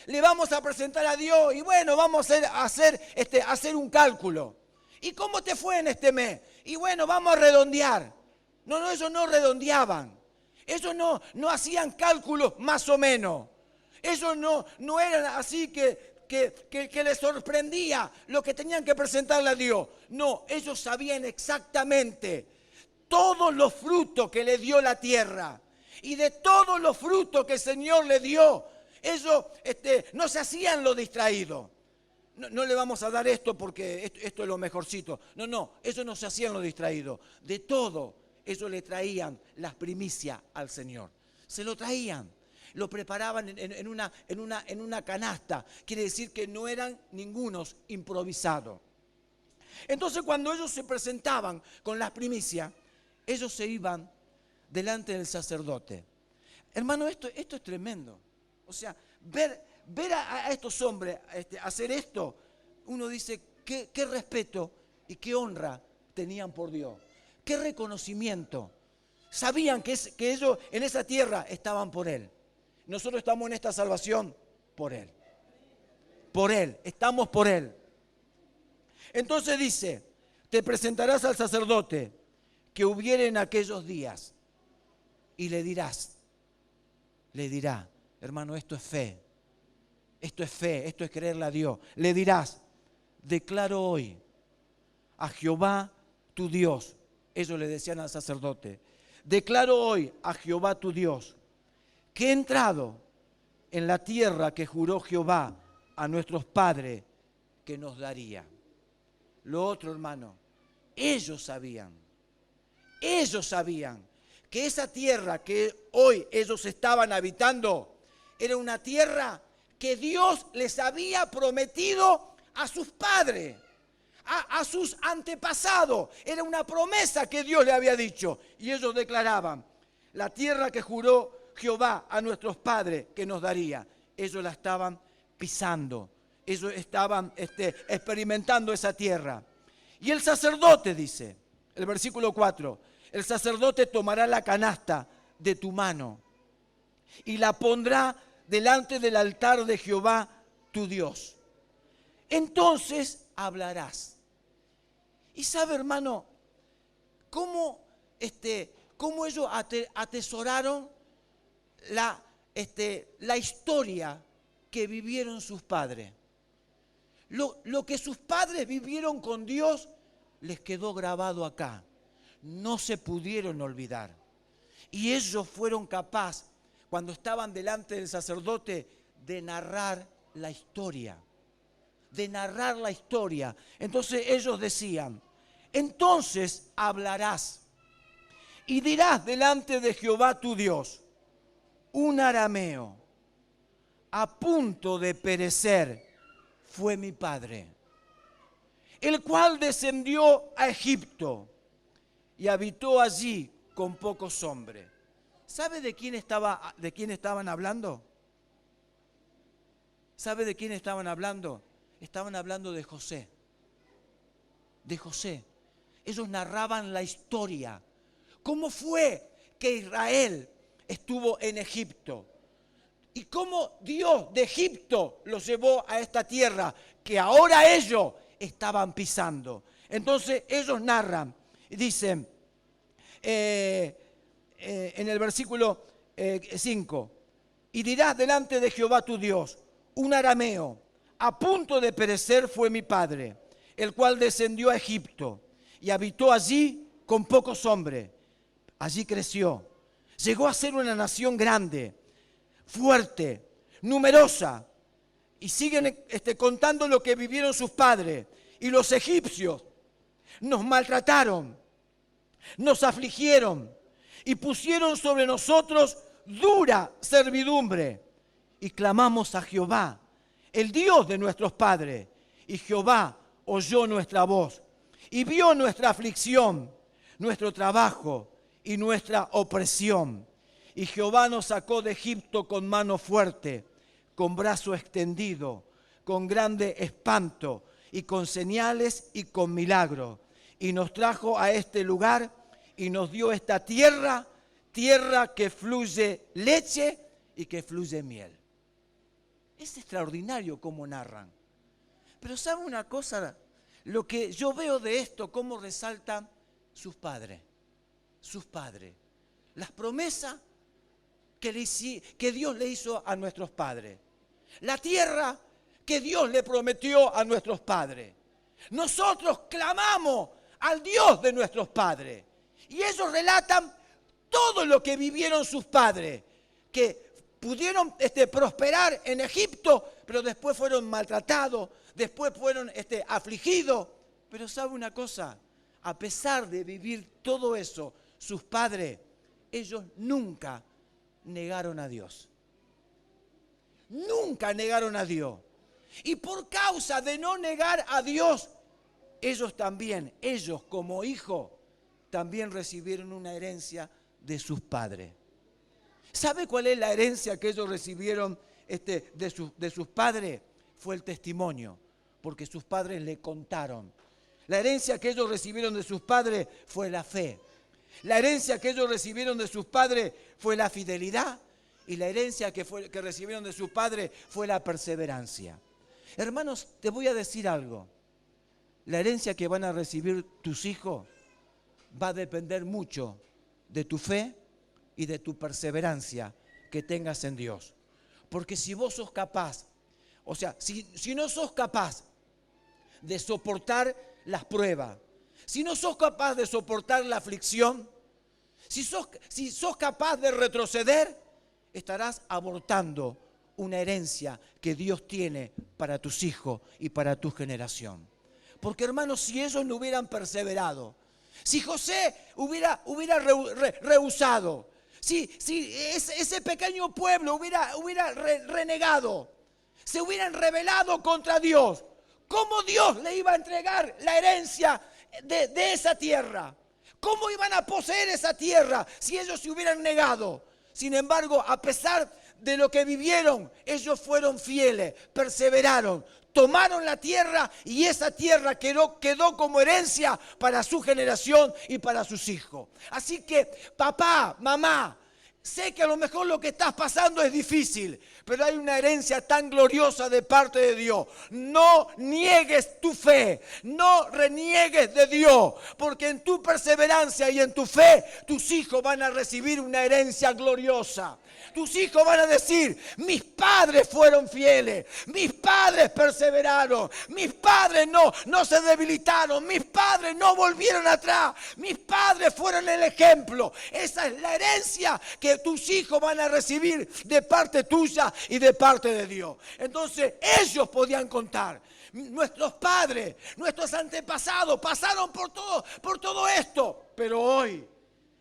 Le vamos a presentar a Dios y bueno, vamos a hacer un cálculo. ¿Y cómo te fue en este mes? Y bueno, vamos a redondear. No, ellos no redondeaban. Ellos no hacían cálculos más o menos. Ellos no eran así que les sorprendía lo que tenían que presentarle a Dios. No, ellos sabían exactamente todos los frutos que le dio la tierra. Y de todos los frutos que el Señor le dio, ellos no se hacían lo distraído. No le vamos a dar esto porque esto es lo mejorcito. No, ellos no se hacían lo distraído. De todo, ellos le traían las primicias al Señor. Se lo traían. Lo preparaban en una canasta. Quiere decir que no eran ningunos improvisados. Entonces, cuando ellos se presentaban con las primicias, ellos se iban delante del sacerdote. Hermano, esto es tremendo. O sea, ver a estos hombres hacer esto, uno dice, qué respeto y qué honra tenían por Dios. Qué reconocimiento. Sabían que ellos en esa tierra estaban por Él. Nosotros estamos en esta salvación por Él. Por Él, estamos por Él. Entonces dice, te presentarás al sacerdote que hubiere en aquellos días y le dirá, hermano, esto es fe, esto es creerle a Dios. Le dirás, declaro hoy a Jehová tu Dios. Ellos le decían al sacerdote, declaro hoy a Jehová tu Dios que he entrado en la tierra que juró Jehová a nuestros padres que nos daría. Lo otro, hermano, ellos sabían que esa tierra que hoy ellos estaban habitando era una tierra que Dios les había prometido a sus padres, a sus antepasados. Era una promesa que Dios le había dicho. Y ellos declaraban, la tierra que juró Jehová a nuestros padres que nos daría. Ellos la estaban pisando. Ellos estaban experimentando esa tierra. Y el sacerdote, dice, el versículo 4, el sacerdote tomará la canasta de tu mano y la pondrá delante del altar de Jehová tu Dios. Entonces hablarás. Y sabe, hermano, cómo ellos atesoraron la historia que vivieron sus padres. Lo que sus padres vivieron con Dios les quedó grabado acá. No se pudieron olvidar. Y ellos fueron capaces, cuando estaban delante del sacerdote, de narrar la historia. De narrar la historia. Entonces ellos decían, entonces hablarás y dirás delante de Jehová tu Dios, un arameo a punto de perecer fue mi padre, el cual descendió a Egipto y habitó allí con pocos hombres. ¿Sabe de quién estaban hablando? ¿Sabe de quién estaban hablando? Estaban hablando de José. De José. Ellos narraban la historia. ¿Cómo fue que Israel estuvo en Egipto? Y cómo Dios de Egipto los llevó a esta tierra que ahora ellos estaban pisando. Entonces ellos narran y dicen en el versículo 5, y dirás delante de Jehová tu Dios, un arameo a punto de perecer fue mi padre, el cual descendió a Egipto y habitó allí con pocos hombres. Allí creció, llegó a ser una nación grande, fuerte, numerosa, y siguen contando lo que vivieron sus padres. Y los egipcios nos maltrataron, nos afligieron y pusieron sobre nosotros dura servidumbre. Y clamamos a Jehová, el Dios de nuestros padres, y Jehová oyó nuestra voz y vio nuestra aflicción, nuestro trabajo y nuestra opresión. Y Jehová nos sacó de Egipto con mano fuerte, con brazo extendido, con grande espanto y con señales y con milagros. Y nos trajo a este lugar y nos dio esta tierra, tierra que fluye leche y que fluye miel. Es extraordinario cómo narran. Pero ¿sabe una cosa? Lo que yo veo de esto, cómo resaltan sus padres. Sus padres. Las promesas que Dios le hizo a nuestros padres. La tierra que Dios le prometió a nuestros padres. Nosotros clamamos al Dios de nuestros padres. Y ellos relatan todo lo que vivieron sus padres. Que pudieron prosperar en Egipto, pero después fueron maltratados, después fueron afligidos. Pero ¿sabe una cosa? A pesar de vivir todo eso, sus padres, ellos nunca negaron a Dios. Nunca negaron a Dios. Y por causa de no negar a Dios, ellos como hijos, también recibieron una herencia de sus padres. ¿Sabe cuál es la herencia que ellos recibieron de sus padres? Fue el testimonio, porque sus padres le contaron. La herencia que ellos recibieron de sus padres fue la fe. La herencia que ellos recibieron de sus padres fue la fidelidad. Y la herencia que recibieron de sus padres fue la perseverancia. Hermanos, te voy a decir algo. La herencia que van a recibir tus hijos va a depender mucho de tu fe y de tu perseverancia que tengas en Dios. Porque si vos sos capaz, si no sos capaz de soportar las pruebas, si no sos capaz de soportar la aflicción, si sos capaz de retroceder, estarás abortando una herencia que Dios tiene para tus hijos y para tu generación. Porque hermanos, si ellos no hubieran perseverado, si José hubiera rehusado, si ese pequeño pueblo hubiera renegado, se hubieran rebelado contra Dios, ¿cómo Dios le iba a entregar la herencia de esa tierra? ¿Cómo iban a poseer esa tierra si ellos se hubieran negado? Sin embargo, a pesar de lo que vivieron, ellos fueron fieles, perseveraron, tomaron la tierra y esa tierra quedó como herencia para su generación y para sus hijos. Así que, papá, mamá, sé que a lo mejor lo que estás pasando es difícil, pero hay una herencia tan gloriosa de parte de Dios. No niegues tu fe, no reniegues de Dios, porque en tu perseverancia y en tu fe, tus hijos van a recibir una herencia gloriosa. Tus hijos van a decir, mis padres fueron fieles, mis padres perseveraron, mis padres no se debilitaron, mis padres no volvieron atrás, mis padres fueron el ejemplo. Esa es la herencia que tus hijos van a recibir de parte tuya y de parte de Dios. Entonces ellos podían contar. Nuestros padres, nuestros antepasados pasaron por todo esto, pero hoy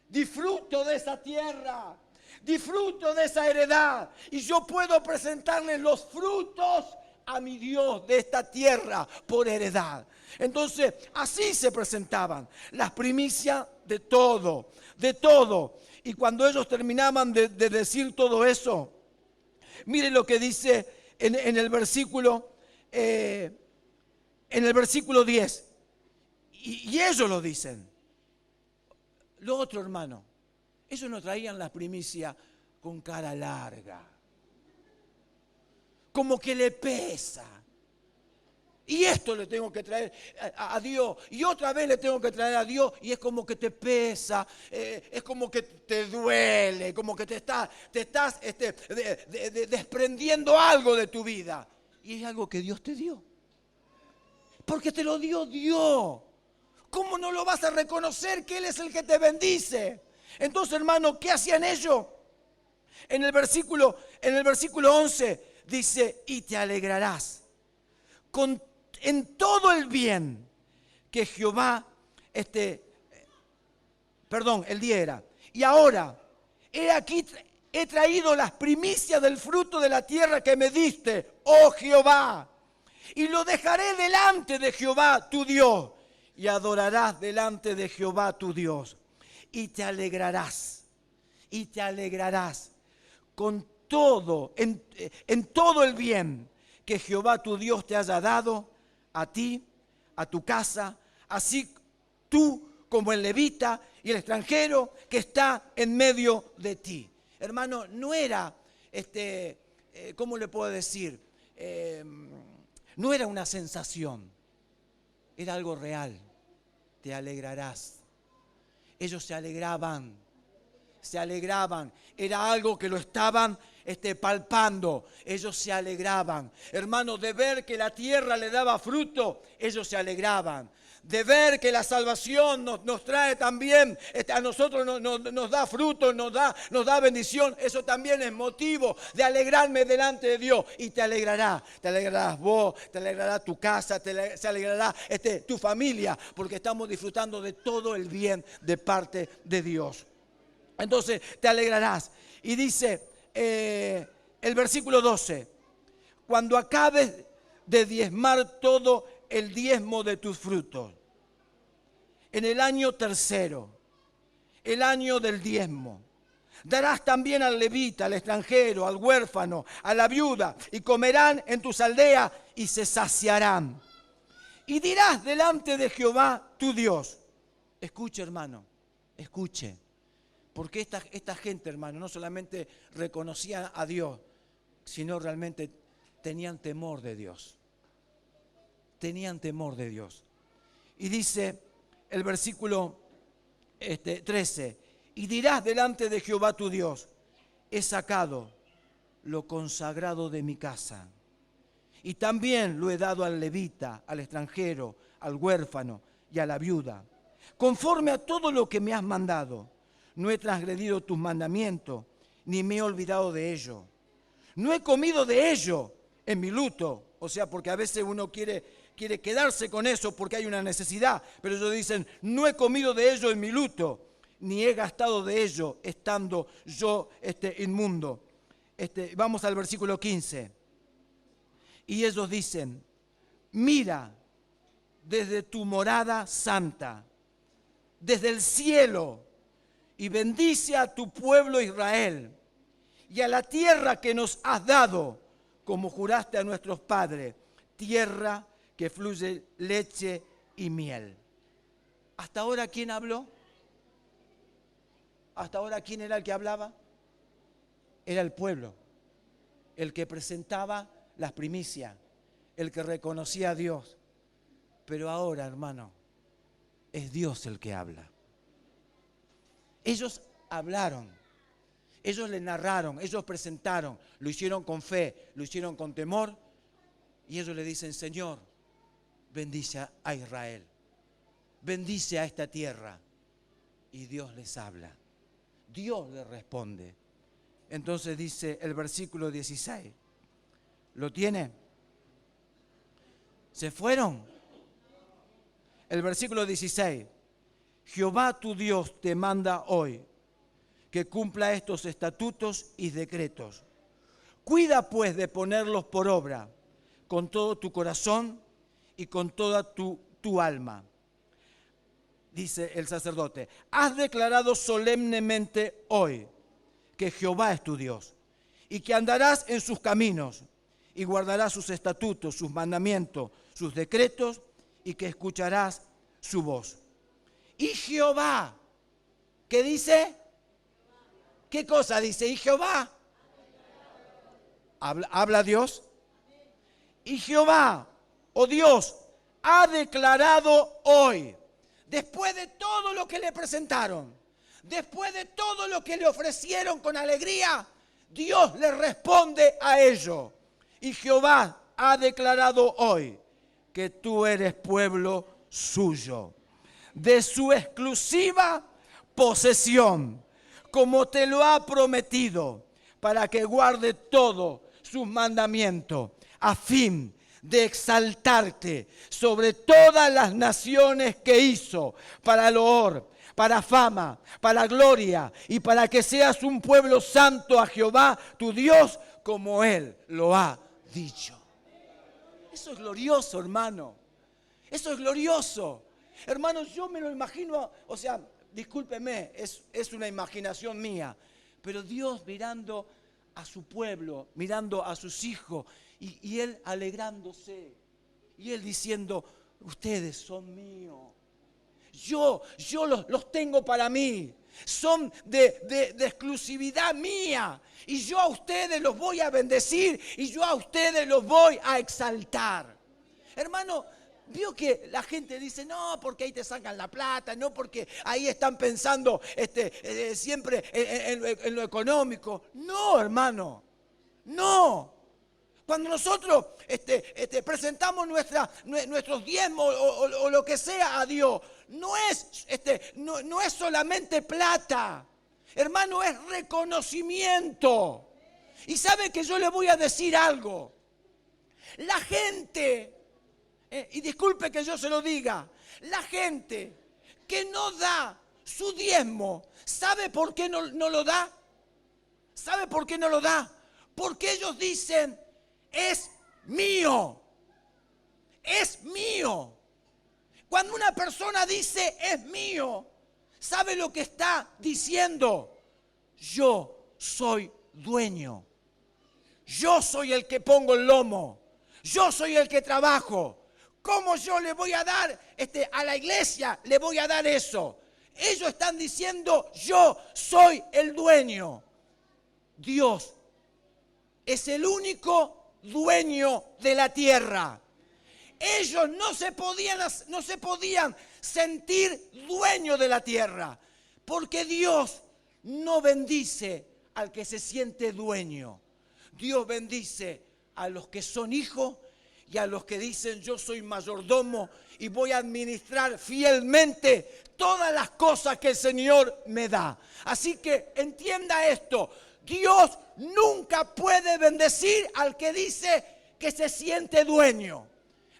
disfruto de esa tierra. Disfruto de esa heredad y yo puedo presentarles los frutos a mi Dios de esta tierra por heredad. Entonces, así se presentaban las primicias de todo, de todo. Y cuando ellos terminaban de decir todo eso, miren lo que dice en el versículo 10. Y ellos lo dicen. Lo otro, hermano. Ellos no traían las primicias con cara larga. Como que le pesa. Y esto le tengo que traer a Dios. Y otra vez le tengo que traer a Dios. Y es como que te pesa. Es como que te duele. Como que te estás desprendiendo algo de tu vida. Y es algo que Dios te dio. Porque te lo dio Dios. ¿Cómo no lo vas a reconocer que Él es el que te bendice? Entonces, hermano, ¿qué hacían ellos? En el versículo 11 dice, y te alegrarás en todo el bien que Jehová, el 10 era. Y ahora, he aquí, he traído las primicias del fruto de la tierra que me diste, oh Jehová, y lo dejaré delante de Jehová tu Dios, y adorarás delante de Jehová tu Dios. Y te alegrarás con todo, en todo el bien que Jehová tu Dios te haya dado a ti, a tu casa, así tú como el levita y el extranjero que está en medio de ti. Hermano, no era, ¿cómo le puedo decir? No era una sensación, era algo real. Te alegrarás. Ellos se alegraban, era algo que lo estaban palpando, ellos se alegraban. Hermanos, de ver que la tierra le daba fruto, ellos se alegraban. De ver que la salvación nos trae también, a nosotros nos da fruto, nos da bendición, eso también es motivo de alegrarme delante de Dios. Y te alegrarás vos, te alegrará tu casa, se alegrará tu familia, porque estamos disfrutando de todo el bien de parte de Dios. Entonces te alegrarás. Y dice el versículo 12, cuando acabes de diezmar todo el diezmo de tus frutos, en el año tercero, el año del diezmo, darás también al levita, al extranjero, al huérfano, a la viuda, y comerán en tus aldeas y se saciarán. Y dirás delante de Jehová tu Dios. Escuche, hermano, escuche. Porque esta gente, hermano, no solamente reconocían a Dios, sino realmente tenían temor de Dios. Tenían temor de Dios. Y dice el versículo 13, y dirás delante de Jehová tu Dios, he sacado lo consagrado de mi casa, y también lo he dado al levita, al extranjero, al huérfano y a la viuda, conforme a todo lo que me has mandado. No he transgredido tus mandamientos, ni me he olvidado de ello. No he comido de ello en mi luto. O sea, porque a veces uno quiere quedarse con eso porque hay una necesidad. Pero ellos dicen, no he comido de ello en mi luto, ni he gastado de ello estando yo inmundo. Vamos al versículo 15. Y ellos dicen, mira desde tu morada santa, desde el cielo, y bendice a tu pueblo Israel y a la tierra que nos has dado, como juraste a nuestros padres, tierra que fluye leche y miel. ¿Hasta ahora quién habló? ¿Hasta ahora quién era el que hablaba? era el pueblo, el que presentaba las primicias, el que reconocía a Dios. Pero ahora, hermano, es Dios el que habla. Ellos hablaron, ellos le narraron, ellos presentaron, lo hicieron con fe, lo hicieron con temor, y ellos le dicen: Señor, bendice a Israel, bendice a esta tierra. Y Dios les habla, Dios les responde. Entonces dice el versículo 16, ¿lo tiene? ¿Se fueron? El versículo 16, Jehová tu Dios te manda hoy que cumpla estos estatutos y decretos. Cuida pues de ponerlos por obra con todo tu corazón y con toda tu alma. Dice el sacerdote: has declarado solemnemente hoy que Jehová es tu Dios y que andarás en sus caminos y guardarás sus estatutos, sus mandamientos, sus decretos, y que escucharás su voz. Y Jehová, ¿qué dice? ¿Qué cosa dice? Y Jehová. ¿Habla Dios? Y Jehová, oh Dios, ha declarado hoy, después de todo lo que le presentaron, después de todo lo que le ofrecieron con alegría, Dios le responde a ello. Y Jehová ha declarado hoy que tú eres pueblo suyo, de su exclusiva posesión, como te lo ha prometido, para que guarde todo sus mandamientos, a fin de exaltarte sobre todas las naciones que hizo, para loor, para fama, para gloria, y para que seas un pueblo santo a Jehová tu Dios, como Él lo ha dicho. Eso es glorioso, hermano. Eso es glorioso. Hermanos, yo me lo imagino, o sea, discúlpeme, es una imaginación mía, pero Dios mirando a su pueblo, mirando a sus hijos, y Él alegrándose, y Él diciendo: ustedes son míos, yo los tengo para mí, son de exclusividad mía, y yo a ustedes los voy a bendecir, y yo a ustedes los voy a exaltar. Hermano, vio que la gente dice: no, porque ahí te sacan la plata, no, porque ahí están pensando siempre en lo económico. No, hermano, no. Cuando nosotros presentamos nuestros diezmos o lo que sea a Dios, no es solamente plata, hermano, es reconocimiento. Y sabe que yo le voy a decir algo. La gente, y disculpe que yo se lo diga, la gente que no da su diezmo, ¿sabe por qué no lo da? ¿Sabe por qué no lo da? Porque ellos dicen: es mío, es mío. Cuando una persona dice es mío, ¿sabe lo que está diciendo? Yo soy dueño, yo soy el que pongo el lomo, yo soy el que trabajo. ¿Cómo yo le voy a dar a la iglesia? Le voy a dar eso. Ellos están diciendo: yo soy el dueño. Dios es el único dueño de la tierra. Ellos no se podían sentir dueños de la tierra, porque Dios no bendice al que se siente dueño. Dios bendice a los que son hijos y a los que dicen: yo soy mayordomo y voy a administrar fielmente todas las cosas que el Señor me da. Así que entienda esto: Dios nunca puede bendecir al que dice que se siente dueño.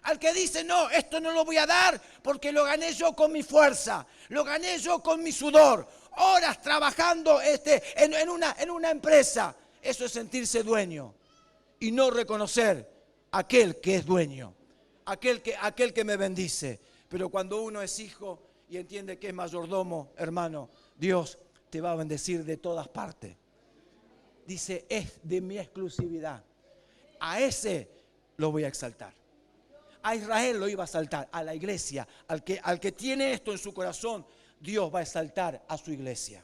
Al que dice: no, esto no lo voy a dar porque lo gané yo con mi fuerza, lo gané yo con mi sudor, horas trabajando en una empresa. Eso es sentirse dueño y no reconocer aquel que es dueño, aquel que me bendice. Pero cuando uno es hijo y entiende que es mayordomo, hermano, Dios te va a bendecir de todas partes. Dice: es de mi exclusividad. A ese lo voy a exaltar. A Israel lo iba a exaltar, a la iglesia, al que tiene esto en su corazón, Dios va a exaltar a su iglesia.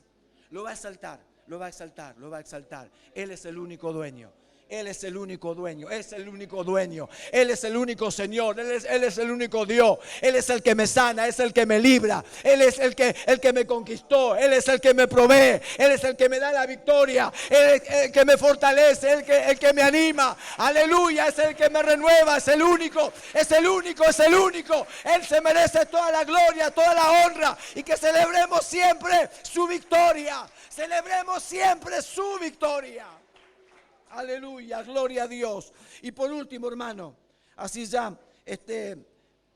Lo va a exaltar. lo va a exaltar, lo va a exaltar. Él es el único dueño. Él es el único dueño, es el único dueño, Él es el único Señor, Él es el único Dios, Él es el que me sana, es el que me libra, Él es el que me conquistó, Él es el que me provee, Él es el que me da la victoria, Él es el que me fortalece, el que me anima, aleluya, es el que me renueva, es el único, es el único, es el único. Él se merece toda la gloria, toda la honra y que celebremos siempre su victoria, celebremos siempre su victoria. Aleluya, gloria a Dios. Y por último, hermano, así ya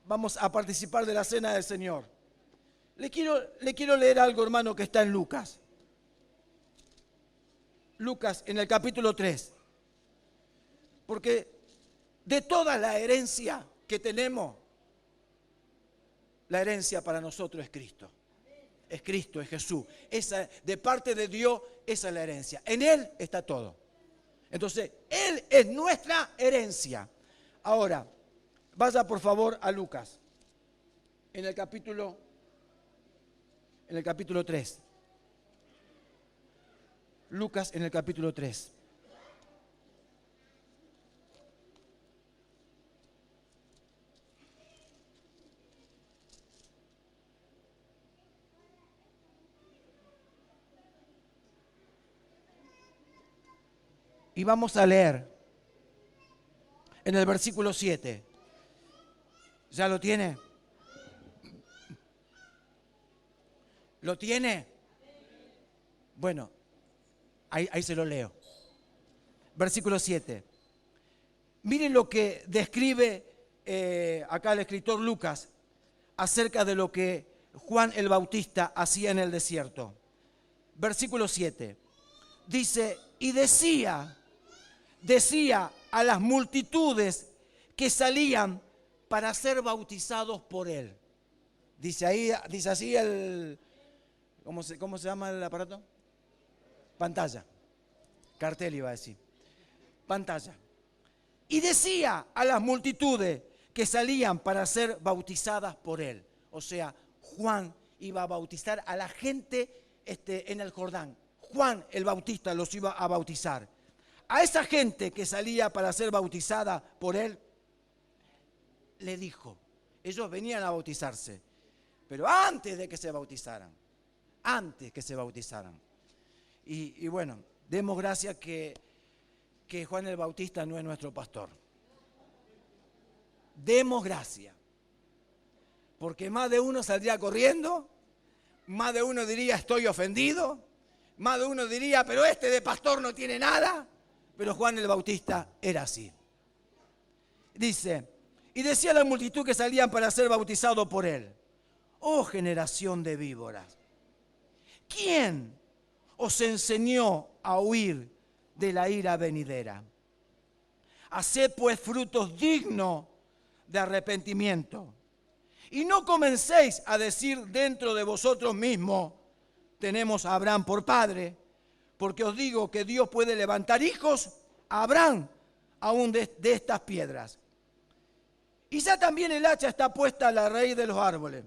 vamos a participar de la cena del Señor. Le quiero leer algo, hermano, que está en Lucas. Lucas, en el capítulo 3. Porque de toda la herencia que tenemos, la herencia para nosotros es Cristo. Es Cristo, es Jesús. De parte de Dios, esa es la herencia. En Él está todo. Entonces, Él es nuestra herencia. Ahora, vaya por favor a Lucas, en el capítulo 3. Lucas en el capítulo 3. Y vamos a leer en el versículo 7. ¿Ya lo tiene? ¿Lo tiene? Bueno, ahí se lo leo. Versículo 7. Miren lo que describe acá el escritor Lucas acerca de lo que Juan el Bautista hacía en el desierto. Versículo 7. Dice, y decía a las multitudes que salían para ser bautizados por él. Dice así ¿cómo se llama el aparato? Pantalla. Cartel iba a decir. Pantalla. Y decía a las multitudes que salían para ser bautizadas por él. O sea, Juan iba a bautizar a la gente en el Jordán. Juan el Bautista los iba a bautizar. A esa gente que salía para ser bautizada por él, le dijo, ellos venían a bautizarse, pero antes de que se bautizaran, Y bueno, demos gracias que Juan el Bautista no es nuestro pastor. Demos gracias, porque más de uno saldría corriendo, más de uno diría estoy ofendido, más de uno diría pero de pastor no tiene nada. Pero Juan el Bautista era así. Dice, y decía a la multitud que salían para ser bautizados por él, oh generación de víboras, ¿quién os enseñó a huir de la ira venidera? Haced pues frutos dignos de arrepentimiento. Y no comencéis a decir dentro de vosotros mismos, tenemos a Abraham por padre, porque os digo que Dios puede levantar hijos a Abraham aún de estas piedras. Y ya también el hacha está puesta a la raíz de los árboles.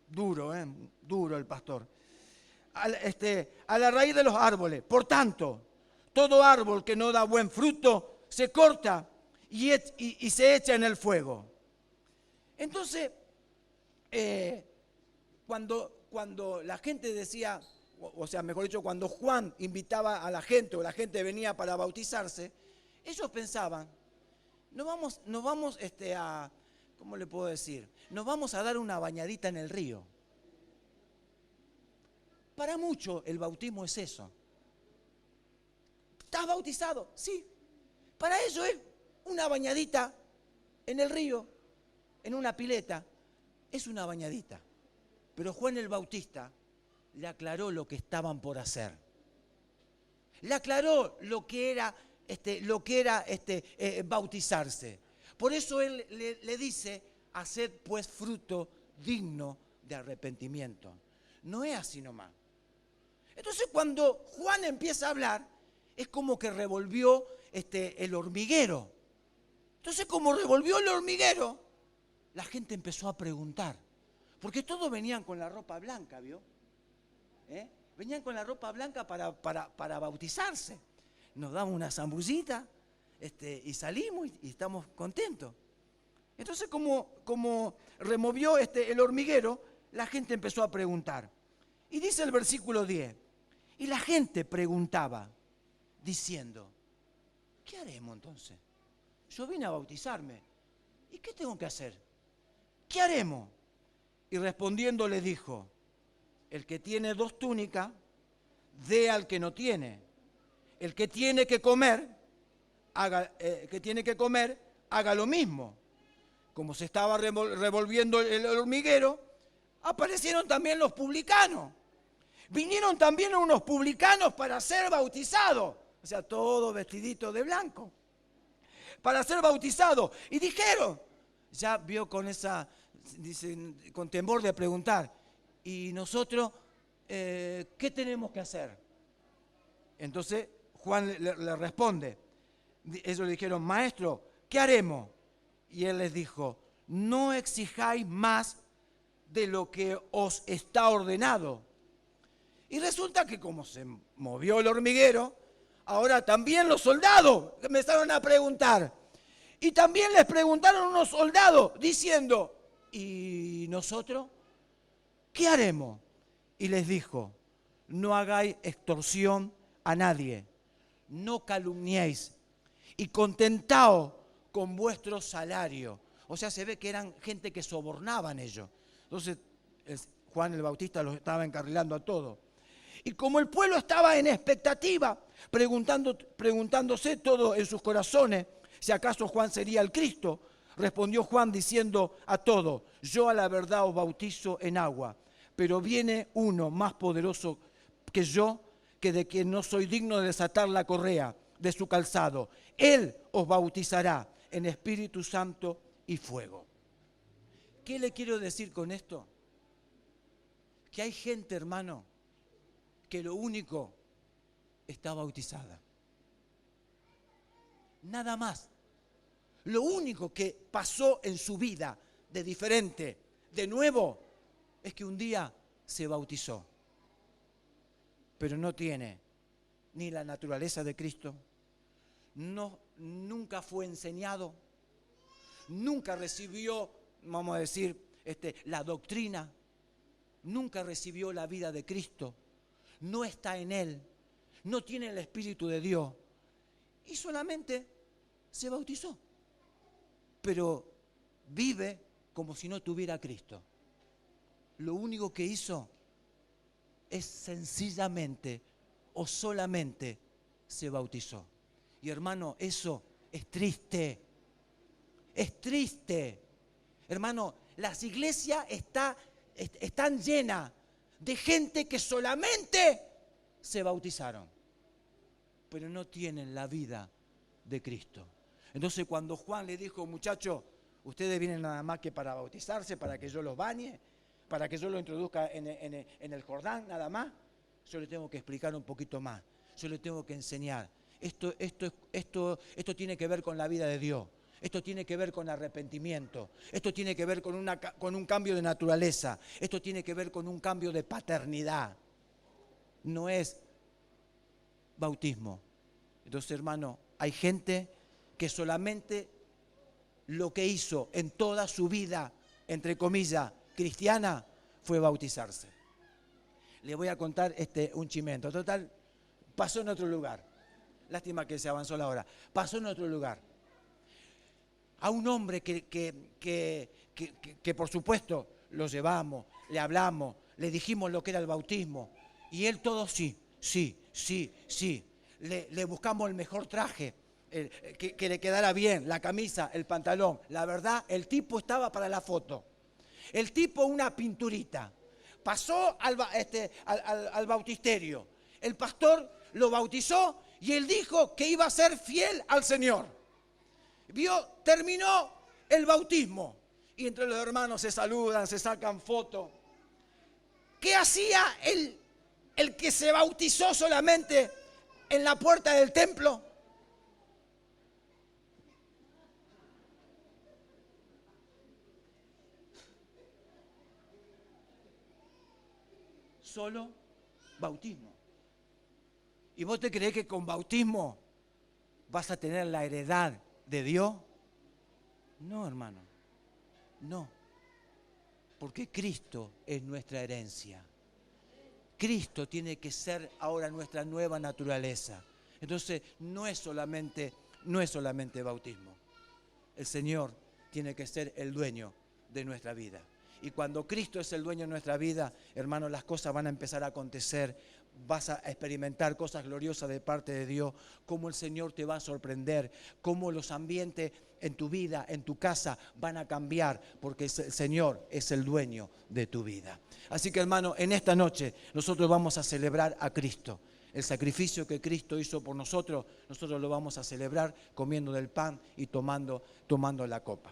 Duro, duro el pastor. A la raíz de los árboles. Por tanto, todo árbol que no da buen fruto se corta y se echa en el fuego. Entonces, cuando la gente decía, o sea, mejor dicho, cuando Juan invitaba a la gente o la gente venía para bautizarse, ellos pensaban, nos vamos a, ¿cómo le puedo decir? Nos vamos a dar una bañadita en el río. Para muchos el bautismo es eso. ¿Estás bautizado? Sí. Para ellos es una bañadita en el río, en una pileta. Es una bañadita. Pero Juan el Bautista le aclaró lo que estaban por hacer. Le aclaró lo que era bautizarse. Por eso él le dice, haced pues fruto digno de arrepentimiento. No es así nomás. Entonces cuando Juan empieza a hablar, es como que revolvió el hormiguero. Entonces como revolvió el hormiguero, la gente empezó a preguntar. Porque todos venían con la ropa blanca, ¿vio? venían con la ropa blanca para bautizarse. Nos damos una zambullita y salimos y estamos contentos. Entonces, como removió el hormiguero, la gente empezó a preguntar. Y dice el versículo 10, y la gente preguntaba, diciendo, ¿qué haremos entonces? Yo vine a bautizarme. ¿Y qué tengo que hacer? ¿Qué haremos? Y respondiendo le dijo, el que tiene 2 túnicas, dé al que no tiene. El que tiene que comer, haga lo mismo. Como se estaba revolviendo el hormiguero, aparecieron también los publicanos. Vinieron también unos publicanos para ser bautizados. O sea, todos vestiditos de blanco. Para ser bautizados. Y dijeron, ya vio con con temor de preguntar, ¿y nosotros qué tenemos que hacer? Entonces Juan le responde. Ellos le dijeron, maestro, ¿qué haremos? Y él les dijo, no exijáis más de lo que os está ordenado. Y resulta que como se movió el hormiguero, ahora también los soldados empezaron a preguntar. Y también les preguntaron unos soldados diciendo, ¿y nosotros qué haremos? Y les dijo, no hagáis extorsión a nadie, no calumniéis y contentaos con vuestro salario. O sea, se ve que eran gente que sobornaban ellos. Entonces, Juan el Bautista los estaba encarrilando a todos. Y como el pueblo estaba en expectativa, preguntándose todo en sus corazones, si acaso Juan sería el Cristo, respondió Juan diciendo a todos, yo a la verdad os bautizo en agua, pero viene uno más poderoso que yo, que de quien no soy digno de desatar la correa de su calzado. Él os bautizará en Espíritu Santo y fuego. ¿Qué le quiero decir con esto? Que hay gente, hermano, que lo único está bautizada. Nada más. Lo único que pasó en su vida de diferente, de nuevo, es que un día se bautizó. Pero no tiene ni la naturaleza de Cristo, nunca fue enseñado, nunca recibió, vamos a decir, la doctrina, nunca recibió la vida de Cristo, no está en él, no tiene el Espíritu de Dios y solamente se bautizó, pero vive como si no tuviera a Cristo. Lo único que hizo es sencillamente o solamente se bautizó. Y hermano, eso es triste. Es triste. Hermano, las iglesias están llenas de gente que solamente se bautizaron, pero no tienen la vida de Cristo. Entonces cuando Juan le dijo, muchachos, ustedes vienen nada más que para bautizarse, para que yo los bañe, para que yo los introduzca en el Jordán, nada más, yo les tengo que explicar un poquito más, yo les tengo que enseñar. Esto tiene que ver con la vida de Dios. Esto tiene que ver con arrepentimiento. Esto tiene que ver con un cambio de naturaleza. Esto tiene que ver con un cambio de paternidad. No es bautismo. Entonces, hermano, hay gente que solamente lo que hizo en toda su vida, entre comillas, cristiana, fue bautizarse. Le voy a contar un chimento. Total, pasó en otro lugar. Lástima que se avanzó la hora. Pasó en otro lugar. A un hombre que por supuesto lo llevamos, le hablamos, le dijimos lo que era el bautismo. Y él todo sí. Le buscamos el mejor traje, que le quedara bien, la camisa, el pantalón. La verdad, el tipo estaba para la foto. El tipo una pinturita. Pasó al bautisterio. El pastor lo bautizó y él dijo que iba a ser fiel al Señor. Terminó el bautismo y entre los hermanos se saludan, se sacan fotos. ¿Qué hacía el que se bautizó solamente en la puerta del templo? Solo Bautismo. ¿Y vos te creés que con bautismo vas a tener la heredad de Dios? No, hermano, no. Porque Cristo es nuestra herencia. Cristo tiene que ser ahora nuestra nueva naturaleza. Entonces, no es solamente bautismo. El Señor tiene que ser el dueño de nuestra vida. Y cuando Cristo es el dueño de nuestra vida, hermano, las cosas van a empezar a acontecer. Vas a experimentar cosas gloriosas de parte de Dios, cómo el Señor te va a sorprender, cómo los ambientes en tu vida, en tu casa, van a cambiar, porque el Señor es el dueño de tu vida. Así que, hermano, en esta noche nosotros vamos a celebrar a Cristo. El sacrificio que Cristo hizo por nosotros lo vamos a celebrar comiendo del pan y tomando la copa.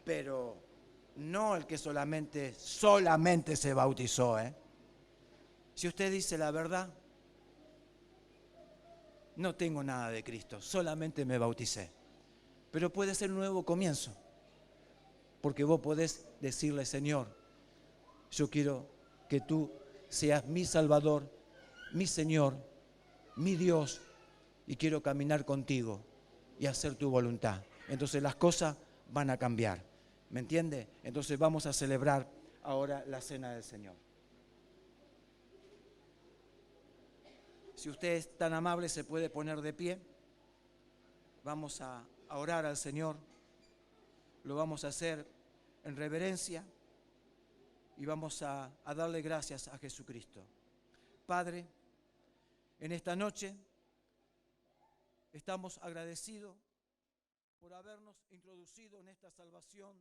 Pero no el que solamente se bautizó, Si usted dice la verdad, no tengo nada de Cristo, solamente me bauticé. Pero puede ser un nuevo comienzo, porque vos podés decirle: Señor, yo quiero que tú seas mi Salvador, mi Señor, mi Dios, y quiero caminar contigo y hacer tu voluntad. Entonces las cosas van a cambiar, ¿me entiende? Entonces vamos a celebrar ahora la cena del Señor. Si usted es tan amable, se puede poner de pie. Vamos a orar al Señor. Lo vamos a hacer en reverencia y vamos a darle gracias a Jesucristo. Padre, en esta noche estamos agradecidos por habernos introducido en esta salvación